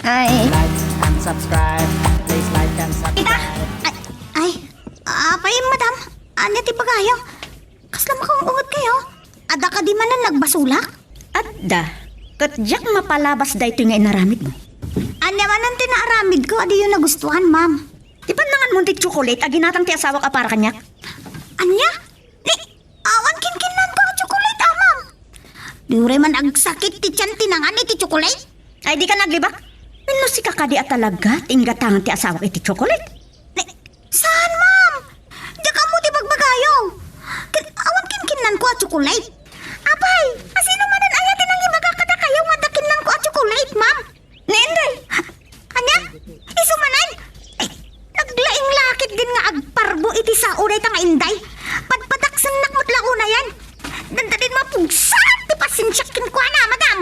Ay. Like and subscribe. Please like and subscribe. Apay, madam. Anya ti pagayo? Kasla makang ungot kayo. Ada ka di man na nagbasulak? Adda, katjak mapalabas da ito nga inaramid mo. Anya man ang tinaaramid ko, adi yung nagustuhan, ma'am. Ipanangan mo ti chocolate, aginatang ti asawa ka para kanyak. Anya? Ni, awan kinkinan ko ang chocolate, ma'am. Dure man agsakit ti tiyan tinangan iti chocolate. Ay, di ka naglibak? Ano si kakadi at talaga, tinggatangan ti asawa iti chocolate? Ni, saan, ma'am? Di ka mo ti bagbagayo. Awan kinkinan ko ang chocolate. Apay, asino man ang ayatin ang ibaga kada kayo madakinan ko ang chocolate, ma'am? Ni, Inday. Anya? Isumanan? Naglaing lakit din nga agparbo iti sa unay tanga Inday. Padpadaksan nakmutlang una yan. Dandadin mapugsan ti pasinsyakin ko na, madam.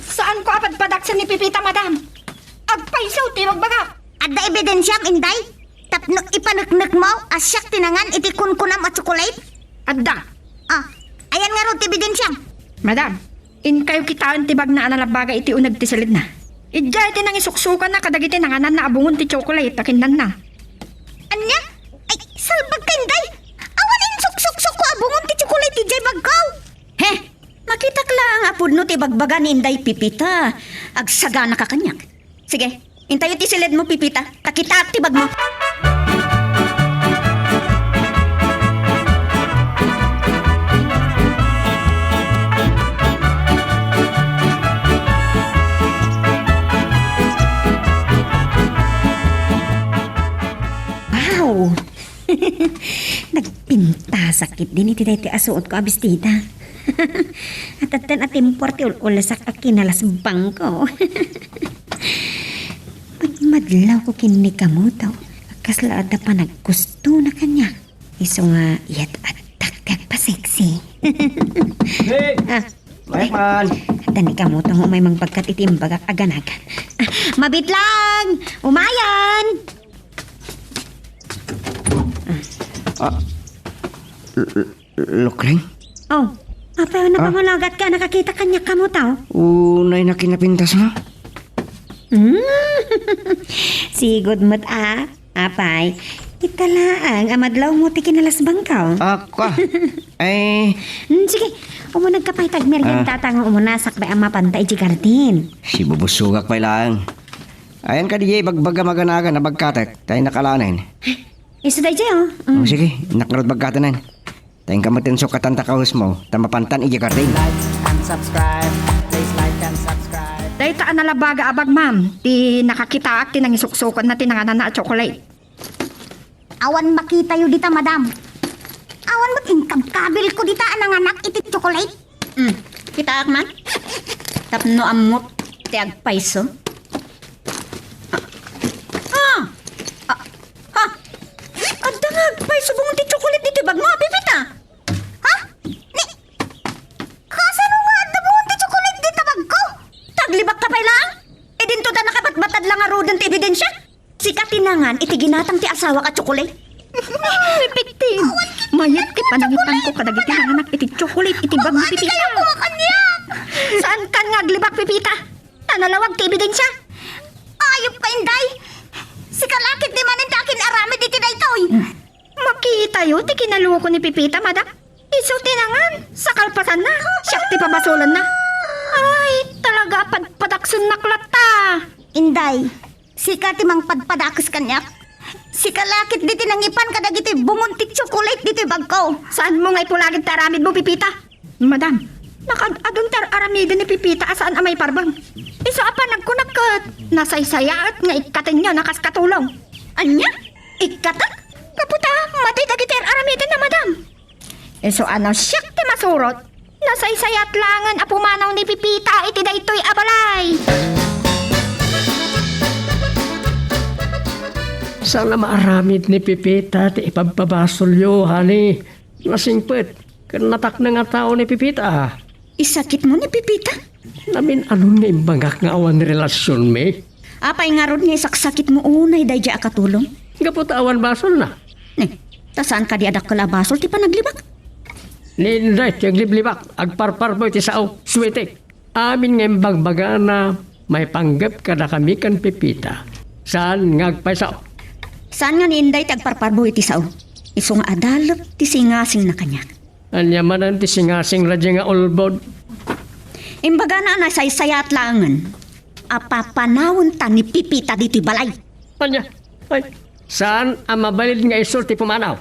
Saan ko apadpadaksan ni Pipita, Madam? Agpaisaw ti magbaga. Adda ebidensyam, Inday. Tapno ipanuknuk mo asyak tinangan iti kunkunam at chocolate. Adda. Ayan nga ro ti ebidensyam. Madam, in kayo kitaan ti bagna analabaga iti unag ti silid na. Idya iti nang isuksukan na kadagiti nanganan na abungon ti chocolate takindan na. Anya? Ay, salbag ka, Inday. Awan suksuk-suk ko abungon ti chocolate ti jay bagkaw. He, makitak lang apod no ti bagbaga ni Inday Pipita. Agsaga na kakanyak. Sige, intayo ti silid mo Pipita. Takita ti bag mo. Wow! Nagpinta sakit din iti ti asuot ko abistida. At atin porti ulasak a kinalas bangko. Pagmadlaw ko kinika mo daw. Kasla ada pa naggusto na kanya. Iso nga iyat at taktak pa sexy. Hey! Man! Tani ka mo itong umay mang pagkatitimbag aganagan. Mabit lang! Umayan! Lukring? Oh, apa na pamalagat ka? Nakakita kanya ka mo tao? Unay na kinapintas mo? Sigod mo't apay. Italaang amadlaw mo ti kinalas bangkaw. Ako? Ay, Sige, umunag ka pa'y tagmerian tatang umunasak ba ang mapantay di garden. si bubusugak pa lang. Ayan ka di bagbaga maganaga na bagkatak. Tayo nakalanin. Iso day dyan, O sige, nakarot bagkatanan. Tayong kamatin so katanta kahus mo. Tamapantan iya kartin. Like and subscribe. Please like and subscribe. Dahil taan nalabaga abag, ma'am. Ti nakakita ti nang isuksukan na tinanganan na chocolate. Awan makita yu dita, madam. Awan mo't inkabkabil ko dita ang anak iti chocolate. Kita man? Tapno amot ti agpaiso. Adda nga agpaiso bung ti chocolate dito bag mo, Pipita. Ha? Ni, kasano nga adda buong ti chocolate dita bag ko? Taglibak ka pa lang? E dinto da nakapatbatad lang nga rodan ti ebidensya? Si katinangan iti ginatang ti asawa ka chocolate. Epektive. Mayat ki panangitan ko kadagiti ng anak iti chocolate iti bag mo, Pipita. Kaya kumakanyak! Saan kan nga aglibak, Pipita? Tanalawag ti ebidensya. Ayop ka, Inday. Si kalakit di manin takin arami di tinaytoy. Makita yun, ti kinaluwa ko ni Pipita, madam. Iso tinangan, sa kalpasan na, siyak ti pabasulan na. Ay, talaga padaksun naklata. Inday, si katimang padpadakos kanyak. Si kalakit di tinangipan kadagiti bumuntik chocolate dito bagko. Saan mo nga ipulagin taramid mo, Pipita? Madam, nakadun aramidin ni Pipita asaan amay parbang. Iso apa nagkunagkat, nasaysayat nga ikatin niya nakaskatulong. Anya? Ikatak? Kaputa, matay dagiti aramidin na, madam. Iso ano siyak ti masurot, nasaysayat langan apumanaw ni Pipita iti daytoy abalay. Sana maaramid ni Pipita ti ipagpabasolyo, honey. Nasingpet, kanatak na nga tao ni Pipita. Isakit mo ni Pipita? Namin ano nga imbagak nga awan relasyon me. Apay nga ron nga isaksakit mo unay day dya akatulong. Gapot awan basol na. Tasaan ka di adak kalabasol ti pa naglibak? Ninday, tiyag liblibak, agparpar mo iti sao, swetek. Amin nga imbagbaga na may panggap ka na kami kan Pipita. Saan ngagpaisaw? Saan nga ni Inday tagparparbo iti sao? Iso nga adalap ti singasing na kanya. Anyamanan ti singasing radya nga ulbod. Imbaga na nasaysayat langan. Apapanawon ta ni Pipita diti balay. Anya, ay, saan ang mabalid nga isol ti pumanaw?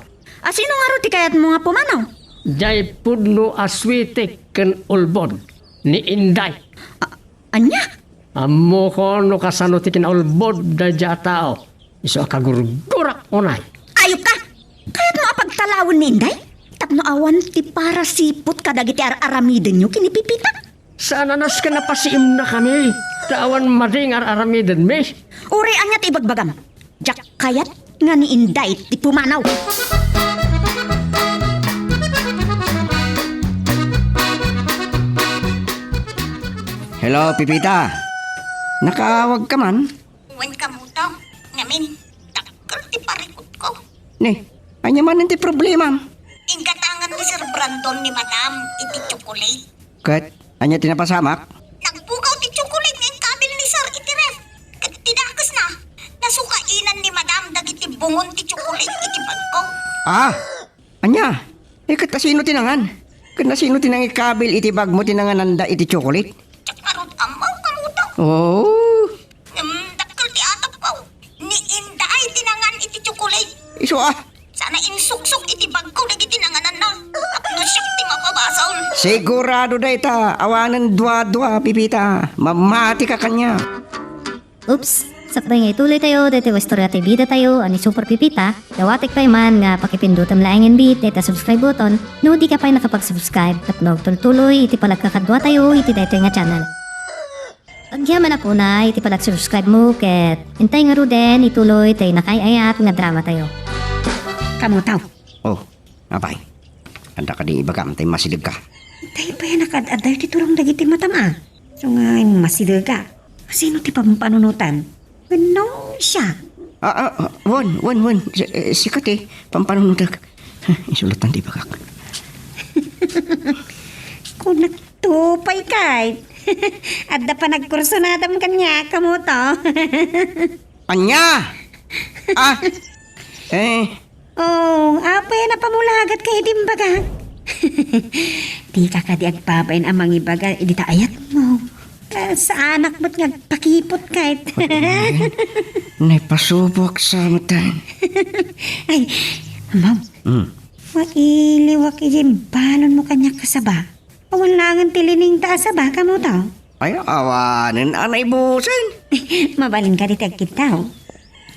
Sino nga ro ti kayat mo nga pumanaw? Jay pudno aswitek kan ulbod ni Inday. Anya? Amo ko no kasano ti kinaulbod da dya tao. Iso kagurgurak unay. Ayok ka! Kaya't mo apagtalawon ni Inday? Tapno awan ti para sipot kadagiti aramiden nyo kini Pipita? Sana nas ka napasiim na kami. Tawan mading aramiden me. Uri anya ti ibagbagam. Jak kayat nga ni Inday ti pumanaw. Hello, Pipita. Nakaawag ka man? Wen ka mo daw. Ngamin, takal ti parikot ko. Ne, anya man ti problema. Ingkatangan ni Sir Brandon ni Madam iti chocolate. Kat, anya tinapasamak? Nagbugaw ti chocolate ng kabil ni Sir iti ref. Kat tidakas na. Nasukainan ni Madam dagiti bungon ti chocolate iti bag ko. Ah, anya? Kat sino tinangan? Kat sino tinang ikabil iti bag mo tinangan nanda iti chocolate? Tsakmarot amaw ka mo daw. Oh, Dakal ti atap ko. Ni Inday tinangan iti chocolate. iso ah. Sana insuksok iti bag ko dagiti nanganan na. Apno siya ti mapabasol. Sigurado da ita. Awanan dua-dua, Pipita. Mamati ka kanya. Oops! Sakbay nga ituloy tayo, dito istorya ti bida tayo, ani Super Pipita. Dawatik pa man nga pakipindutam laing bit, dito subscribe button, no di ka pa nakapag-subscribe, tapno tuloy, iti palagkakadwa tayo, iti dito nga channel. Agyaman na po na, iti palag-subscribe mo, ket hintay nga ro din, ituloy tayo nakayayat nga drama tayo. Kamutaw. Oh, abay. Anda ka di ibagam, tayo masilib ka. Tayo pa yan nakadaday ti turong dagiti matama. So nga masidil ka. Sino ti pampanunutan? Ganong siya. Won. Sikat eh. Pampanundag. Insulatan di bagak. Kung nagtupay kay. Adda pa nagkurso na adam kanya, kamuto. Anya! Ah! Oh, apa yan na pamulagat kay dimbaga. Di ka kadi agpapain amang ibaga, idita ayat mo. Sa anak mo't nga pakipot kahit. Naipasubok sa matan. Ay, ma'am. Wailiwak balon mo kanya kasaba. Pawalangan tilining taasaba ka mo tao. Ay, awanin anay busan. Mabalin ka di tagkitaw.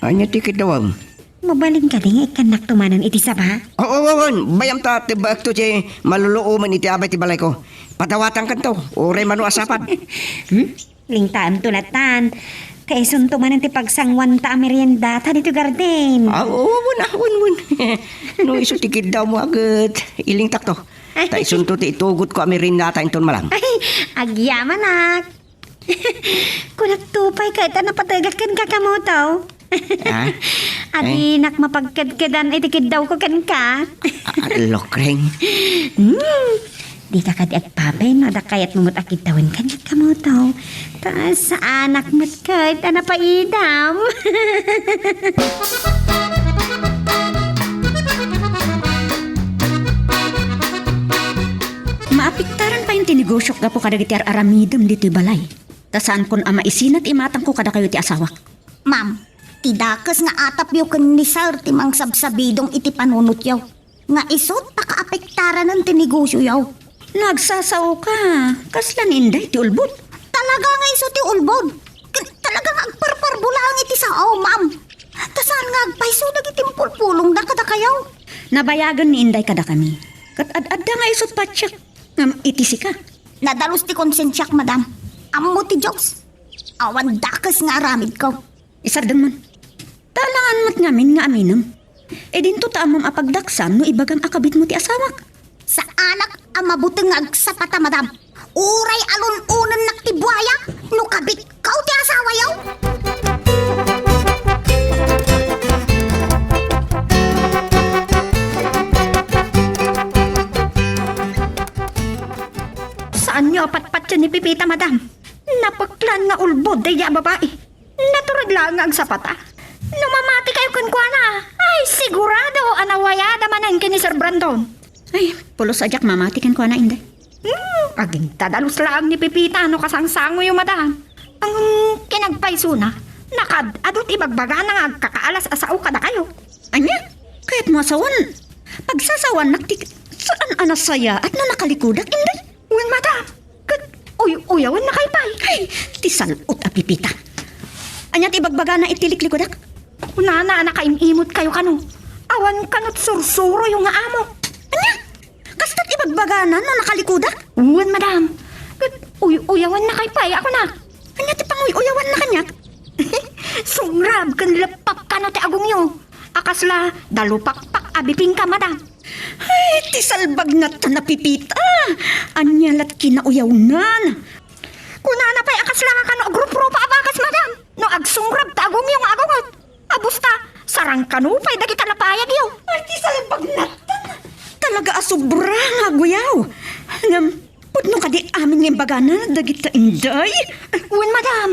Anya tikit dawam. Mabalin ka di ikanak tumanan iti saba. Oo, bayam ta tibak to si maluluuman iti abay ti balay ko. Patawatan kan to, uray manu asapan. Lingtaan tulatan. Kaisun tumanan ti pagsangwan ta merienda ta dito garden. Wun. No iso tikid daw mo agad. Iling takto. Ta isunto ti itugot ko amerina ta inton malang. Ay, agyaman nak. Kung nagtupay ka, ita napatagakan ka kamotaw. Ha? Adinak mapagkadkadan, itikid daw ko kan ka. Lokreng. Di ka kadi agpapay, no? Dakayat mo mo't akitawan ka niya kamotaw. Taas sa anak mo't kahit na paidam. Maapiktaran pa yung tinigosyok ga po kadagiti aramidam dito'y balay. Tasaan kon ama isinat imatang ko kada kayo ti asawak. Ma'am, tidakas nga atap yo kan ni Sir timang sabsabidong iti panunot yaw. Nga isot pakaapektaran ng tinegosyo yaw. Nagsasaw ka. Kaslan inday ti ulbod. Talaga nga isot ti ulbod. Talaga nga agparparbulang iti sao, ma'am. Tasan nga agpaiso dagitim pulpulong da kada kayaw. Nabayagan ni inday kada kami. Kat ad-adda nga isot patsyak. Ngam itisi ka. Nadalos ti konsensyak, madam. Amo ti Diyos. Awan dakas nga aramid ko. Isardan man. Talangan mo't ngamin nga aminam. E dinto ta amam apagdaksan no ibagam akabit mo ti asawak. Sa anak ang mabuting nga agsapata, madam. uray alun-unan naktibuaya, no kabit kau ti asawa yaw. Saan niyo patpat siya ni Pipita, madam? Napaklan nga ulbod, daya babae. Naturad lang ang sapata. Numamati kayo kunkwana. Ay, sigurado, anawayada manan kini Sir Brandon. Ay, pulos ajak mamati kan ko na inday. Aging tadalos lang ni Pipita, no kasangsango yung madam. Ang kinagpaiso na, adot ibagbaga na nga kakaalas asao kada kayo. Anya, kahit mo asawan. Pagsasawan, saan anasaya at na nakalikudak inday? Uwan, madam. Uyawan na kay pay. Ay, tisalot a Pipita. Anya ibagbaga na itilik-likudak? Unana na kaimimot kayo kano. Awan kanot sursuro yung nga amo. Anya, kasta't ibagbaga na nakalikudak? Uwan, madam. Uyawan na kay pay, ako na. Anya ti panguy-uyawan na kanyak? Sungrab kan lepak kano ti agong yo. Akasla dalupakpak abiping ka, madam. Ay, tisalbag na ta na Pipita. Anya lat kinauyawanan. Kunana pa'y akasla nga kano grupo pa abakas, madam. No agsungrab ta agong yung agongot. Abusta, sarang kano pa'y dagita lapayag yo. Ay, tisalbag na ta. Talaga asobra nga guyaw. Ngam, pudno ka di amin ng bagana dagita inday. Uwan, madam.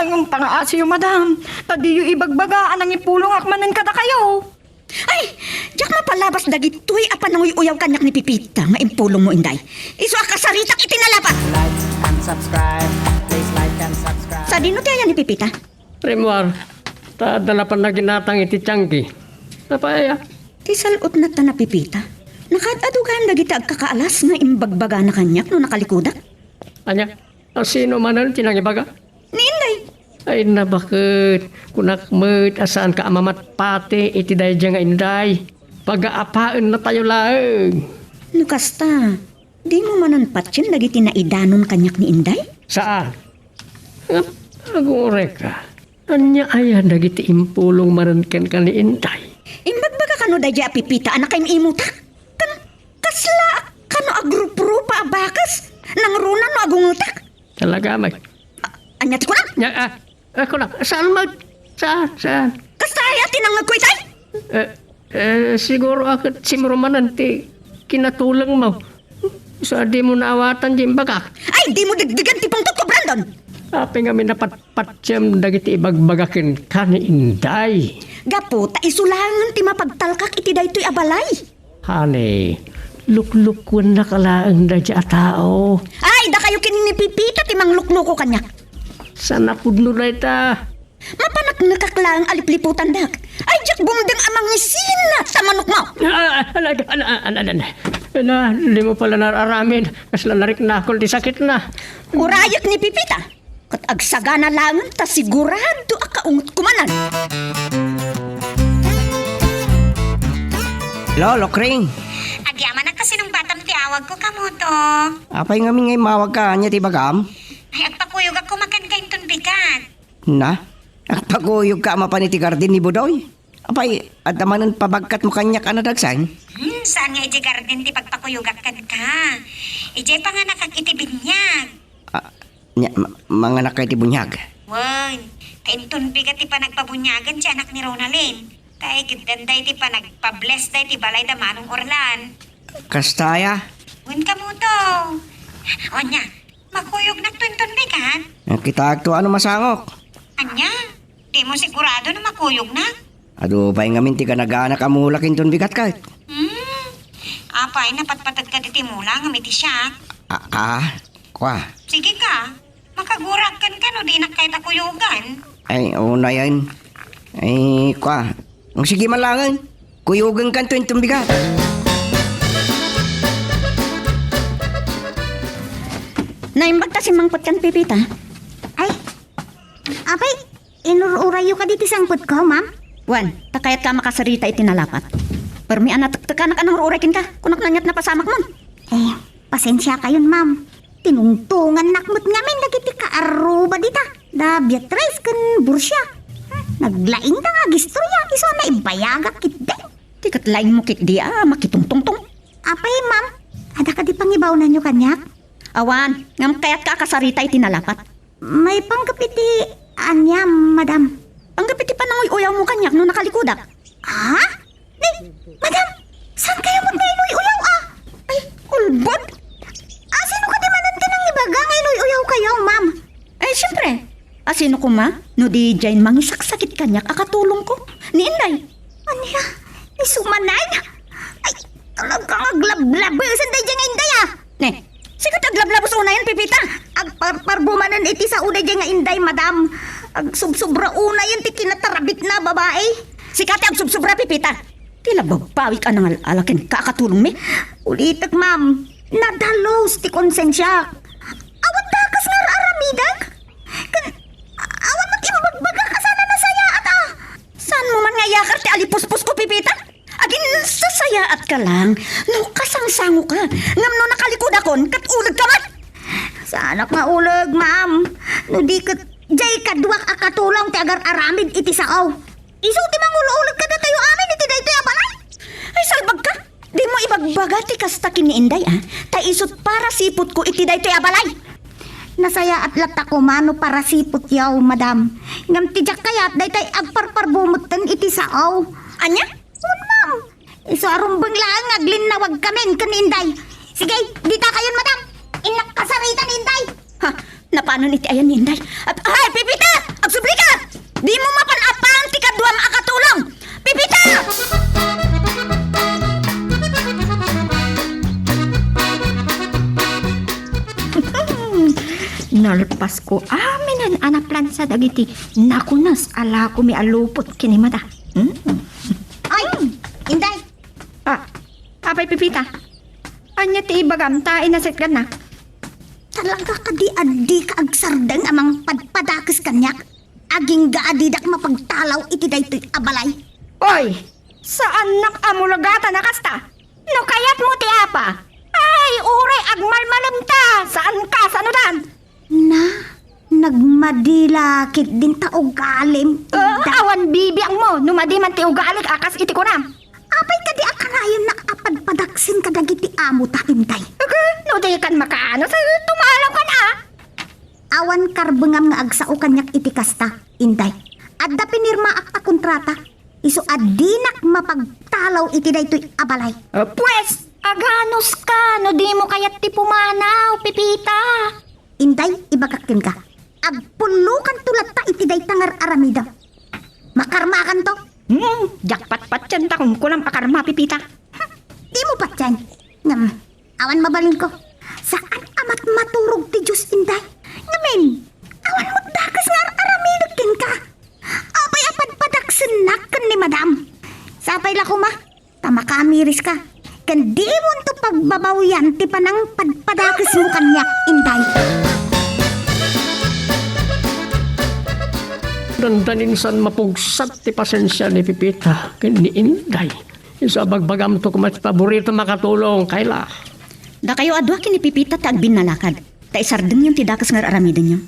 Ang pangaasi yung madam. Tadi yung ibagbagaan ang ipulong akmanan kada kayo. Ay, diyak mapalabas dagitoy apan uyaw kanyak ni Pipita nga impulong mo inday. Iso akasaritak itinalapat. Like and subscribe. Please like and subscribe. Sa dino tayo ni Pipita? Primwar, dalapan na ginatang iti tiyangki. Napaya. Tisalot na ta na Pipita. Nakadadugan dagita agkakaalas nga imbagbaga na kanyak no nakalikudak. Anya, sino man ang tinangibaga? Ni inday. Ay na bakit? Kunakmet asaan ka amamat pati iti dayja nga inday. Pag-aapaan na tayo lang. No kasta, di mo manan patsin dagiti na idanon kanyak ni inday? Saan? Agore ka. Anya ayan dagiti impulong maranken ka ni inday. Imbagbaga kano dadya Pipita anak kayong imutak. Kasla kano agrup-rup pa abakas. Nangrunan no agungutak. Talaga may. Anya ti ko lang. Ako lang. Saan mag? Saan? Kasta ay tinangag ko itay. Siguro ako simrumanan ti kinatulang mo. So di mo naawatan di baga. Ay, di mo dagdagan ti pungtot ko, Brandon. Api nga minapatpatyam dagiti ibagbagakin ka ni inday. Gapo, ta isulangan ti mapagtalkak iti daytoy abalay. Hane, luklukwan na kalaang da dya tao. Ay, da kayo kini ni Pipita ti manglukluko kanyak. Sana pudno na ita. Mapanak nakaklang alipliputan dak. Ay, jak bumdeng amang isinat sa manok mo. Di mo pala nararamin. Kasla narik na ako di sakit na. Urayak ni Pipita. Kat agsagana langan ta sigurado akaungot kumanan. Lolo, Kring. Agyaman na kasi nung batam ti awag ko kamoto. Apay nga ngay mawag ka niya ti bagam? Ay, agpakuyog ako makan kayo ton bigat. Na? Agpaguyog ka mapaniti garden ni Budoy? Apay, at namanan pabagkat mo kanyak anadagsan? Saan nga ije garden ti pagpakuyugakan ka? Ije pa nga nakakitibinyag. Mga nakay ti bunyag. Wan, kainton bigat ti pa nagpabunyagan si anak ni Ronalyn. Kaya gidanday ti pa nagpabless day ti balay da manong Orlan. Kastaya? Wan ka mo to. O nya, makuyog na tunton bigat. Kita agto ano masangok? Anya, di mo sigurado na makuyog na? Ado, bay nga minti ka nag-aanak amulakin ton bigat ka. Apay, napatpatag ka di mula nga miti siya. Kwa. Sige ka, makagurakan ka no di na kahit akuyugan. Ay, na yan. Ay, kwa. Ang sige malangan. Kuyugan ka to itong bigat. Naimbag ta si Mangpot kan Pipita. Ay, apay, inururayo ka dito sangpot ko, ma'am? Wan, takayat ka makasarita itinalapat. Permi anatak-takanak anang rurakin ka. Kunak nanyat na pasamak mon. Eh, pasensya kayon, ma'am. Tinungtungan nakmut ngamin dagiti ka aruba dita. Da Beatrice kan Bursya. Naglaing ta nga gistorya. Iso na ibayagak kitde. Tikat laing mo kit dia makitungtungtong. Apay, ma'am. Ada ka di pangibaw na nyo kanyak? Awan, ngam kayat ka kasarita iti nalapat. May panggapiti anya, madam. Ang gapiti pa nanguy-uyaw mo kanyak no nakalikudak. Ha? Madam, saan kayo magkainuy-uyaw Ay, ulbod. Sino ka di manan ka ng ibaga ngainuy-uyaw kayo, ma'am? Siyempre. Sino ko ma? No di dyan mangisaksakit kanyak akatulong ko. Ni Inday. Anya, isumanay? Ay, talagang aglablabasan day dyan inday Ne, sikat aglablabos una yan, Pipita. Agparparbumanan iti sa unay dyan nga inday, madam. Agsubsobra una yan ti kinatarabik na babae. Sikat agsubsobra, Pipita. Tila babawi ka nang alakin kakatulong mi. Ulitak, ma'am. Nadalos ti konsensya. Awat dakas nga aramidag. Awat mag-ibagbaga ka sana na saya at Saan mo man nga yakar ti alipuspos ko, Pipita? Agin sasayaat ka lang. No kasangsango ka. Ngam no nakalikod akon, kat ulag ka mat. Sana nga ulag, ma'am. No di kat jay kadwak akatulong ti agar aramid iti sao. Iso ti mangulo-ulag ka na tayo amin iti dayto balay. Ay, salbag ka. Di mo ibagbaga ti kastakin ni Inday, Ta isot para sipot ko iti dayto abalay. Nasaya at lata ko mano para sipot yaw, madam. Ngam tijak kayat daytay agparparbumutan iti sao. Anya? Ma'am. Iso arumbang lang aglinawag kamen kaninday. Sige, dita kayon, madam. Inak kasaritan, inday. Ha? Napano niti ayan ni Inday? Ay, Pipita! Agsubli ka! Di mo mapan-apan ti kadwam akatulong! Pipita! Nalpas ko amin an anaplan sa dagiti. Nakunas ala ko mi alupot kini mata. Ay, inday. Apay Pipita. Anya ti ibagam ta inaset ka na. Talaga ka di ka agsardeng amang padpadakis kanyak. Aging gaadidak mapagtalaw iti daytoy abalay. Oy! Saan nak amulagata na kasta? No kayat mo ti apa? Ay, ure agmalmalam ta. Saan ka sanudan? Nagmadilakit din ta ugalim. Awan bibiyang mo. Numadi man ti ugalik akas iti kunam. Apay ka di akarayan nakapadpadaksin ka dagiti amo ta, inday. No di kan makaano sa tumalaw ka na. Awan karbengam nga agsao kanyak iti kasta, inday. Adda pinirma akta kontrata. Iso adinak mapagtalaw iti daytoy abalay. Pues, aganos ka. No di mo kayat ti pumanaw, Pipita. Inday, ibagakin ka. Agpulukan tulat ta iti daytangar aramida. Makarmakan to. Jakpat-pat yan ta kung kulang pakarma, Pipita. Di mo pa dyan. Awan mabalin ko. Saan amat maturog ti Diyos, inday? Ngamin, awan mo dakas nga aramidagkin ka. Apay apadpadaksin nakan ni madam. Sapay lako ma, tamakamiris ka. Kandi mo to pagbabawian ti panang padpadakis mo kanyak, inday. Dandaninsan mapugsat ti pasensya ni Pipita ken ni Inday. Isa bagbagam to kumat paborito makatulong kayla. Da kayo adwa kini Pipita ta agbinalakad. Ta isardeng yung tidakas nga aramiden nyo.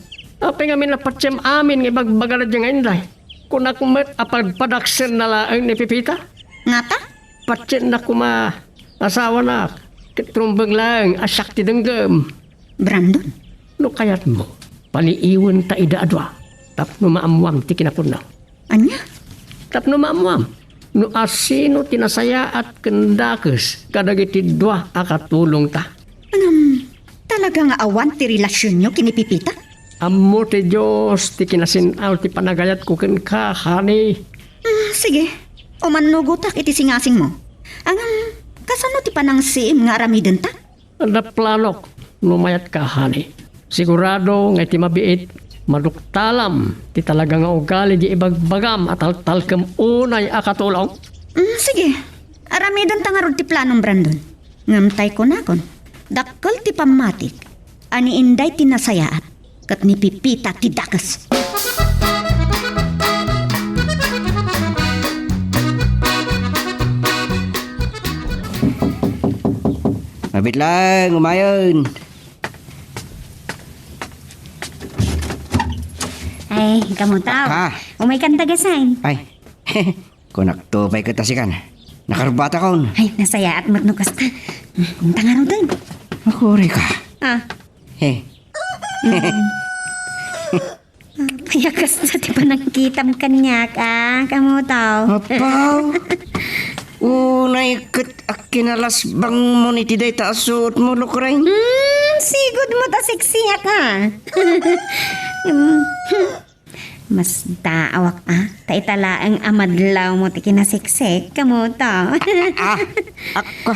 Apay nga minapatsem amin nga bagbagalad yung Inday. Kung akumat apadpadaksen na laang ni Pipita. Ngata? Patsen na kuma asawa na kitrumbang lang asyak ti denggem. Brandon? No kayat mo, paniiwan ta ida adwa. Tapno maamuam ti kinapunaw. Anya? Tapno maamuam. No asino tinasaya at kendakes kadagiti dua akatulong ta. Talaga nga awan ti relasyon nyo kini Pipita? Amo ti Diyos ti kinasinaw ti panagayat ko ken ka, honey. Sige, umanugutak iti singasing mo. Ang kasano ti panangsim nga aramiden ta? Ada planok, lumayat ka, honey. Sigurado nga ti mabiit, maduktalam, ti talaga nga ugali di ibagbagam at talkam unay akatulong. Sige, aramiden ta nga rod ti planong Brandon. Ngamtay ko na kon. Dakkel ti pamatik, ani Inday ti nasayaat, kat ni Pipita ti dakas. Mabit lang, umayon. Ay, kamutaw. Ha? Umay kang tagasain. Ay, kunaktupay ka tasikan. Nakarbata kaon. Ay, nasaya at matnukas ta. Punta nga rin dun. Makuri ka. Payakas na ti panagkitam kanya ka, kamuto. Apaw. Unay kat akinalas bang mo ni tiday taasot mo Lukray. Sigod mo ta seksiya ka. Mas daawak ta itala ang amadlaw mo ti kinasiksik, kamuto. Ako.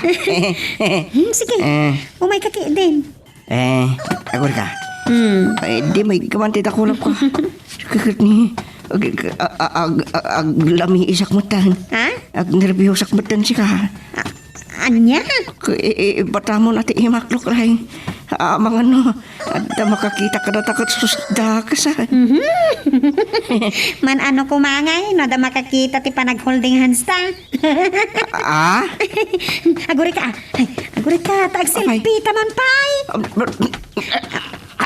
Sige, umay kaki din. Agor ka. Di may kamantit ako lang ko. Kakit ni. Lami isak matan. Ha? Ag nervyosak matan si ka. Anya? Bata mo natin imaklok ray. Mga no. At makakita ka na takot susda ka sa. Man ano kumangay, no da makakita ti panag-holding hands ta. Aguri ka. Aguri ka, tag-selfie taman pay.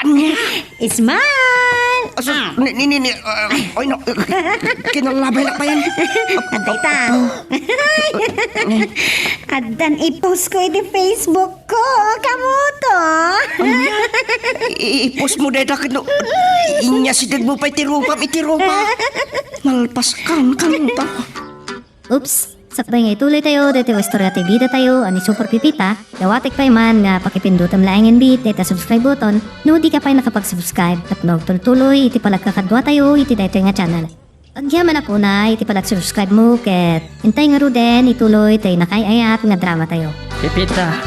Anya? Smile! Oy no. Kinalabay na pa yan. Antay ta. Adan i-post ko iti Facebook ko, kamuto. I-post mo dahil takit no. Inya si mo pa itirupa. Malpas kan ta. Oops! Sakbay nga ituloy tayo, dito istorya ti bida tayo, ani Super Pipita, dawatik pa man nga pakipindutam laing bit, dito subscribe button, no di ka pa nakapag-subscribe, tapno tuloy, iti palagkakadwa tayo, iti dito nga channel. Agyaman ako na, iti palag-subscribe mo, ket intay nga ruden, ituloy, tayo nakayayat nga drama tayo. Pipita,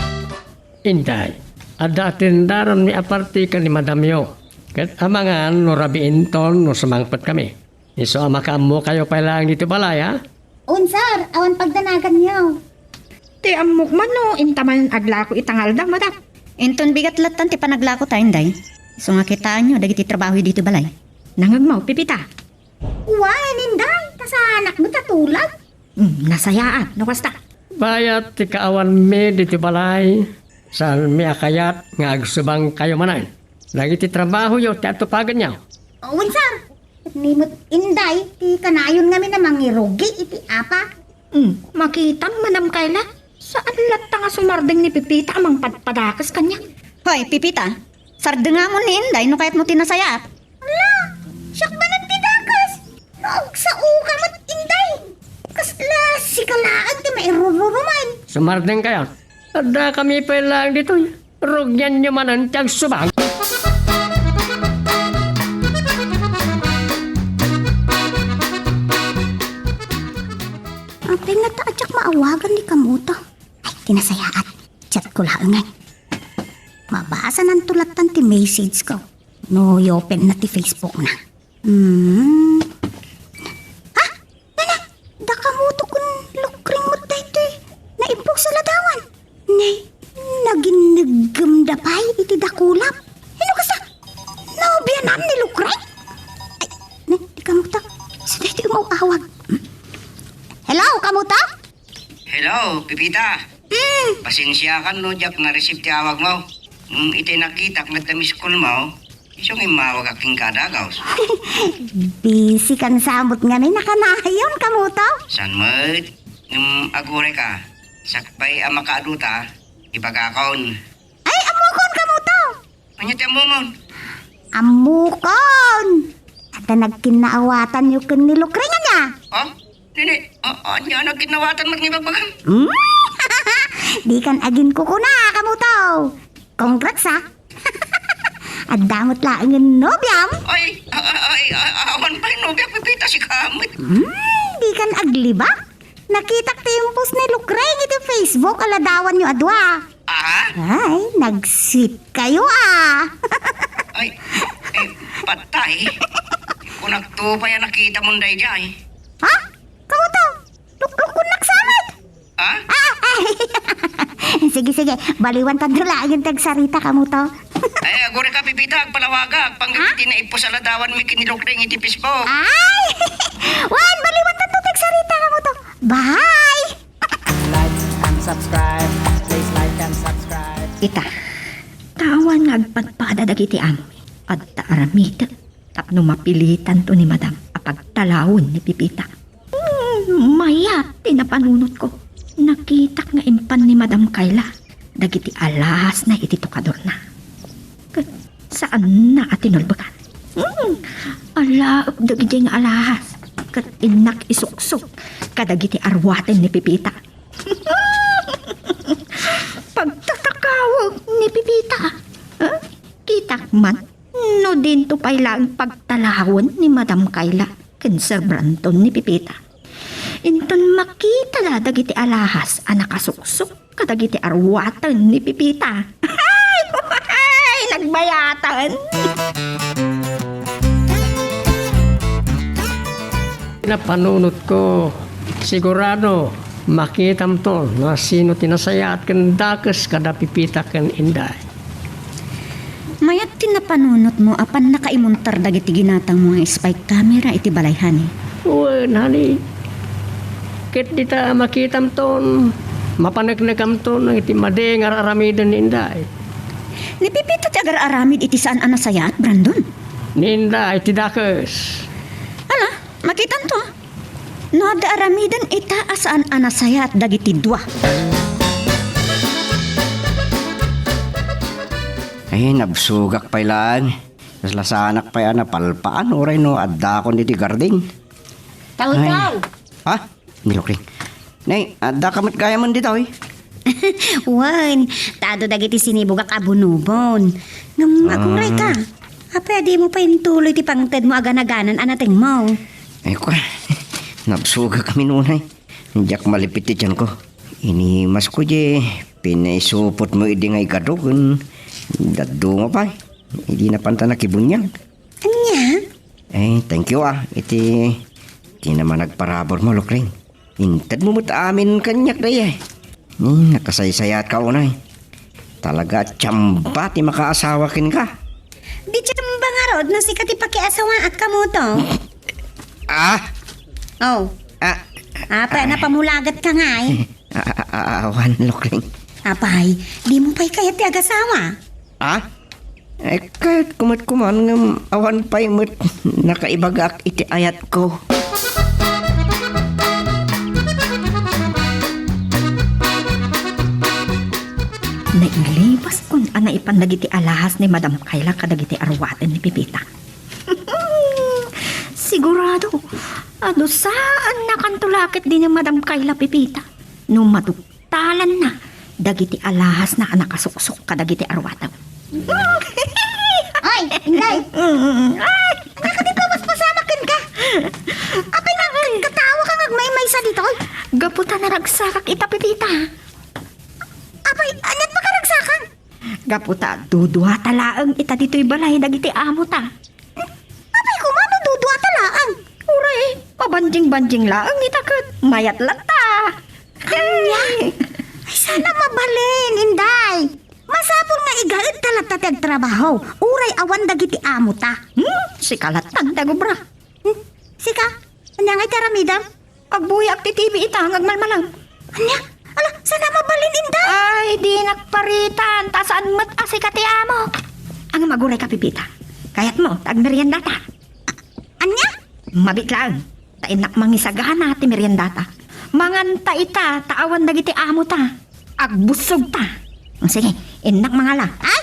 Inday, ada tindaran mi aparte ka ni Madam Yo. Kat amangan no rabiin ton no sumangpat kami. Iso amakamo kayo pa lang dito balay ha? Unsar, awan pagdanagan niyo. Ti amok man no, intaman agla ko itangal da, madam. Inton bigat latan ti panaglako ta, Inday. So nga kita nyo, dagiti trabaho dito balay. Nangagmaw, Pipita. Uwan, Inday, kasanak mo tatulag. Nasayaan, nawasta. Bayat ti kaawan mi dito balay. Saan mi akayat nga agsubang kayo manan. Lagi ti trabaho yo, ti atupagan niya. Unsar, nimot Inday, ti kanayon nga mi na mangirugi iti apa. Makita manam kayla. Saan latta nga sumardeng ni Pipita amang padpadakas kanya? Hoy, Pipita, sarde nga mo ni Inday, no kahit mo tinasayat. Siyak ba ng tidakas? Noog sa uka mat Inday. Kasla, si kalaan ti mairururuman. Sumardeng kayo. Ada kami pa lang dito. Rugyan nyo man ang tiyag subang. Ang pinata at siyak maawagan ni Kamuto. Ay, tinasayaat. Chat ko lang nga. Mabasa ng tulatan ti message ko. No, i-open na ti Facebook na. Ha? Nana, da Kamuto kun lukring mo dito eh. Naipok sa ladawan. Naginaggamdapay iti dakulap. Ano ka sa? Naobianan ni lukray? Ay, di Kamuto. Sa dito umawawag. Hello, Kamuto? Hello, Pipita. Pasensya ka no, Jack, na-receive ti awag mo. Iti nakita nga tamis ko mo, isong imawag aking kadagaws. Busy kan samot nga ni nakanayon, Kamuto. San mo't, agure ka, sakpay ang makaaduta, ipagakaon. Ay, amukon, Kamuto. Ano ti amumon? Amukon. At nagkinaawatan yung kanilukringan niya. Oh? Nini, anya nagkinawatan magnibagbagan? Di kan agin ko na, Kamuto. Congrats, ha? At damot lang yung nobyam. Ay, awan pa rin nobyak Pipita si Kamit. Di kan agliba. Nakitak timpos ni Lukreng iti Facebook, aladawan nyo adwa. Ay, nag-sweet kayo, Ay, patay. Kung nagtupa yan nakita mong day dyan. Ha? Kamuto? Luklukon nagsamit. Ha? Sige, baliwan tanda lang yung tagsarita, Kamuto. Ay, agure ka Pipita, agpalawaga. Panggapiti na ipo sa ladawan mo ikinilokring iti Facebook. Ay! Wan, baliwan tanda tagsarita, Kamuto. Bye! Like and subscribe. Please like and subscribe. Ita, tawan nga agpadpada dagiti amoy. At taaramita, tapno mapilitan to ni Madam apagtalawon ni Pipita. Maya, tinapanunot ko. Nakita nga impan ni Madam Kayla. Dagiti alahas na iti tukador na. Saan na atinulbakan? Ala, dagiti nga alahas. Kat inak isuksok. Kadagiti arwaten ni Pipita. Pagtatakawag ni Pipita. Kitak man, no din to pa'y lang pagtalawon ni Madam Kayla ken Sir Branton ni Pipita. Inton makita na dagiti alahas ang nakasuksok kadagiti arwatan ni Pipita. Ay, nagbayatan. Napanunot ko, sigurado makitam to na sino tinasayat kan dakes kada Pipita kan Inday. Mayat tinapanunot mo apan nakaimuntar dagiti ginatang mga spike camera iti balayhan eh. Uy, nani, kit dita makitam to, mapanagnagam to ng iti madeng araramidan ni Inday. Ni Pipita ti agar aramid iti saan anasayat, Brandon? Ni Inday, iti dakes. Ala, makitan to. No, da aramidan ita asaan anasayat dagiti dua. Ay, nabsugak pa ilan. Lasanak pa yan, napalpaan. Oray no, adda ko niti garding. Taw-taw. Ha? Nilokring. Nay, adda kamit kaya man dito eh. Wan, tado dagiti sinibugak abunubon. Ngam aguray ka. Pwede mo pa yung tuloy ti pangted mo aganaganan anating mo. Ay ko, nabsugak kami nunay. Diyak malipit ti tiyan ko. Inimas ko je, pinaisupot mo idi ngay kadogon. Dadungo pa, hindi na panta nakibunyag. Anya? Eh, thank you Iti naman nagparabor mo, Lokring. Intad mo mo't amin kanyak na eh. Nakasaysayat ka unay. Talaga tiyamba ti makaasawakin ka. Di tsamba nga rod na sikat ipakiasawaan ka mo to. Oh. Apa, napamulagat ka nga eh. Awan, Lokring. Apay, di mo pa'y kaya ti agasawa. Eh, kahit kumat-kuman ng awan pa'y mo't nakaibagak iti ayat ko. Nailibas kon ana ipandagiti alahas ni Madam Kayla kadagiti arwaten ni Pipita. Sigurado, ano saan nakantulakit din ni Madam Kayla Pipita? Nung maduktalan na, dagiti alahas na nakasuksok kadagiti arwatan. Ay, Inday. Nakadito mas pasamakin ka. Apay na, katawa ka ngagmay-may sa dito. Gaputa na ragsakak ita Pipita. Apay, anyat makaragsakan. Gaputa, dudua talaang ita dito'y balay dagiti amo ta. Apay, kumano dudua talaan. Uray, pabanjing-banjing laang itakot. Mayat lata. Ay, sana mabalin, Inday. Masapong nga igaid talat tatag trabaho. Uray awan dagiti amo ta. Si kalatan dagobra. Sika, anya ngay karamidam? Agbuyak ti TV ita ngagmalmalang. Anya, ala, sana mabalin, Inday. Ay, di nakparitan. Tasaan mat asika ti amo. Ang maguray ka, Pipita. Kayat mo, tag meriendata. Anya? Mabit lang. Tainak mangisagana ti meriendata. Manganta ita, taawan dagiti amo ta. Agbusog ta. Sige, inak mga la. Ay,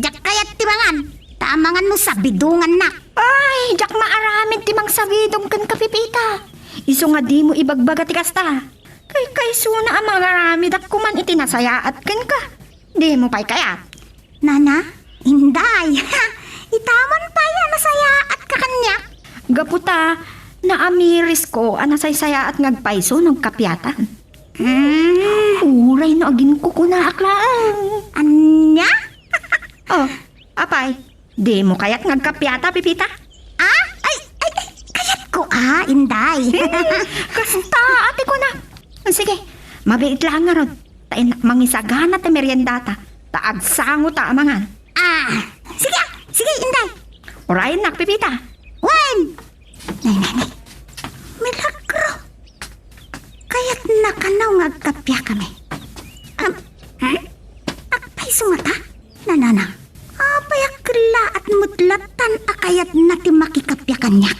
jak kayat timangan. Tamangan mo sa bidungan na. Ay, jak maaramid ti mang sabidong kan kapipita. Iso nga di mo ibagbaga ti kasta. Kay suna ang mga ramid at kuman itinasayaat kan ka. Di mo pa'y kayat. Nana, Inday. Itaman pa yan nasaya at kakanya. Gaputa, naamiris ko anasay-saya at ngagpaiso ng kapyatan. Uray na agin ko kuna aklaan. Anya? Oh, apay, di mo kaya't ngagkapyata, Pipita? Ay, kayat ko Inday. Kasta, ate ko na. Sige, mabait lang nga ron. Tain mangisagana ti meriendata. Taagsango ta amangan. Sige, Inday. Oray nak, Pipita. Wen! Nay. Milagro. Kaya't nakanaw ngagkapya kami. Akpay sumata? Nanana. Apayakla at mutlatan akayat na ti makikapya kanya.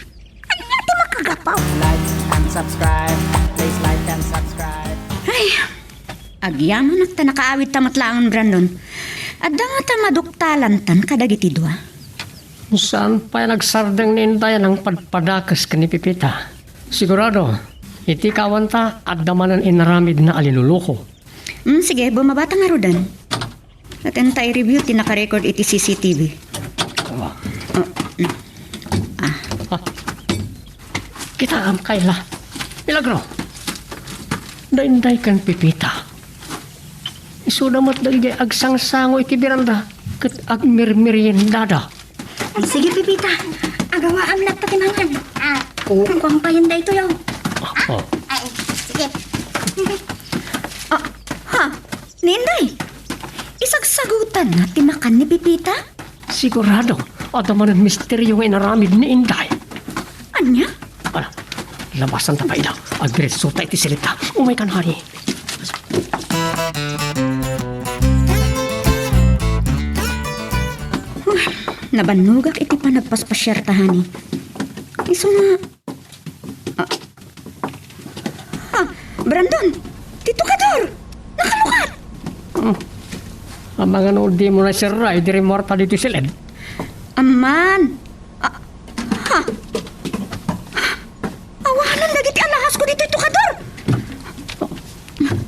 Anya ti makagapaw. Like and subscribe. Please like and subscribe. Ay, agyaman at ta nakaawit tamatlaang Brandon. Adda nga ta maduktalan tan kadagiti dua. Saan pa nagsardang ni Inday ng padpadakas ka ni Pipita? Sigurado, iti kawanta at damanan inaramid na alinuluko. Sige, bumabata nga rodan. At entay review tinaka-record iti CCTV. Kita am kaila. Milagro. Dainday kan Pipita. Isudamat dagay agsangsango iti biranda ket agmirmiriendada. Sige, Pipita. Agawaan lang ta tinangan. Kukuang pa yun ito yaw. Oh. Ay, sige. Ninday, isagsagutan na tinakan ni Pipita? Sigurado, adamanan misteryo nga inaramid ni Inday. Anya? Ala, labasan ta pa ila. Agreso ta iti silita. Umay kan hari. Nabanugak iti panagpaspasyertahan ni. Iso nga... Brandon! Tito Kador! Nakalukat! Ang mga di mo na siray, di rin morta dito silid. Aman! Awalan lagi ti alahas ko dito, Tito Kador!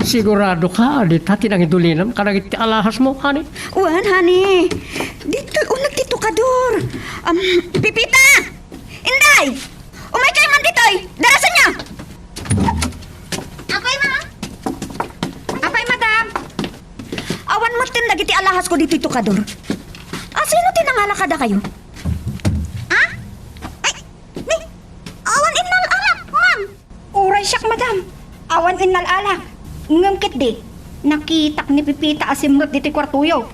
Sigurado ka, di tati nang idulinam, kanagit ti alahas mo, hani. Wan, honey! Dito, unag Tito Kador! Pipita! Inday! Umay kayo man dito'y! Darasan niya! Apay, ma'am. Apay, madam! Awan mo tindag iti alahas ko dito, Tito Kador. Sino tinangalakada kayo? Awan innal alak, ma'am. Uray siyak, madam. Awan innal alak. Ngumkit di. Nakitak ni Pipita asimrot diti kwartuyo.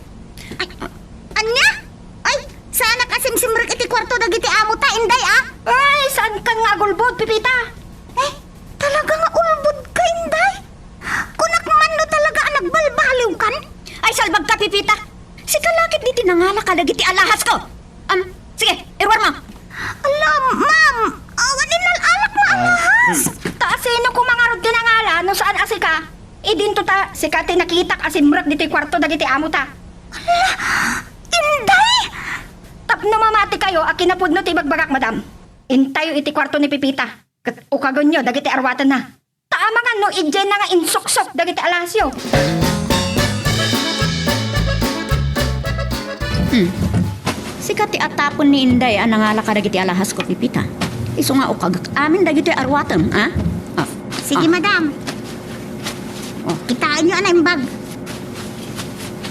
Anya? Ay, sana kasimsimrek iti kwarto dagiti amo ta, Inday, Ay, saan ka nga agulbod, Pipita? Talaga nga ulbod ka, Inday. Kunak man no talaga ang nagbalbaliw kan? Ay, salbag ka, Pipita! Si kalakit di tinangalakada iti alahas ko! Sige, irwar mo! Alam, ma'am. Awan innal alak mo alahas. Taasino ko mga rod dinangala no saan asika? Idinto ta, sika ti nakitak asimrot diti kwarto dagiti amo ta. Inday! Tapno mamati kayo, akinapudno ti bagbagak, madam. Intayo iti kwarto ni Pipita. Kat ukagon nyo, dagiti arwatan na. Taama nga no, idjen na nga insoksok dagiti alasyo. Sikat ti atapon ni Inday ang nangalakada iti alahas ko, Pipita. Iso nga ukagak amin dagiti arwatam, ha? Sige, madam. Kitain nyo anay bag.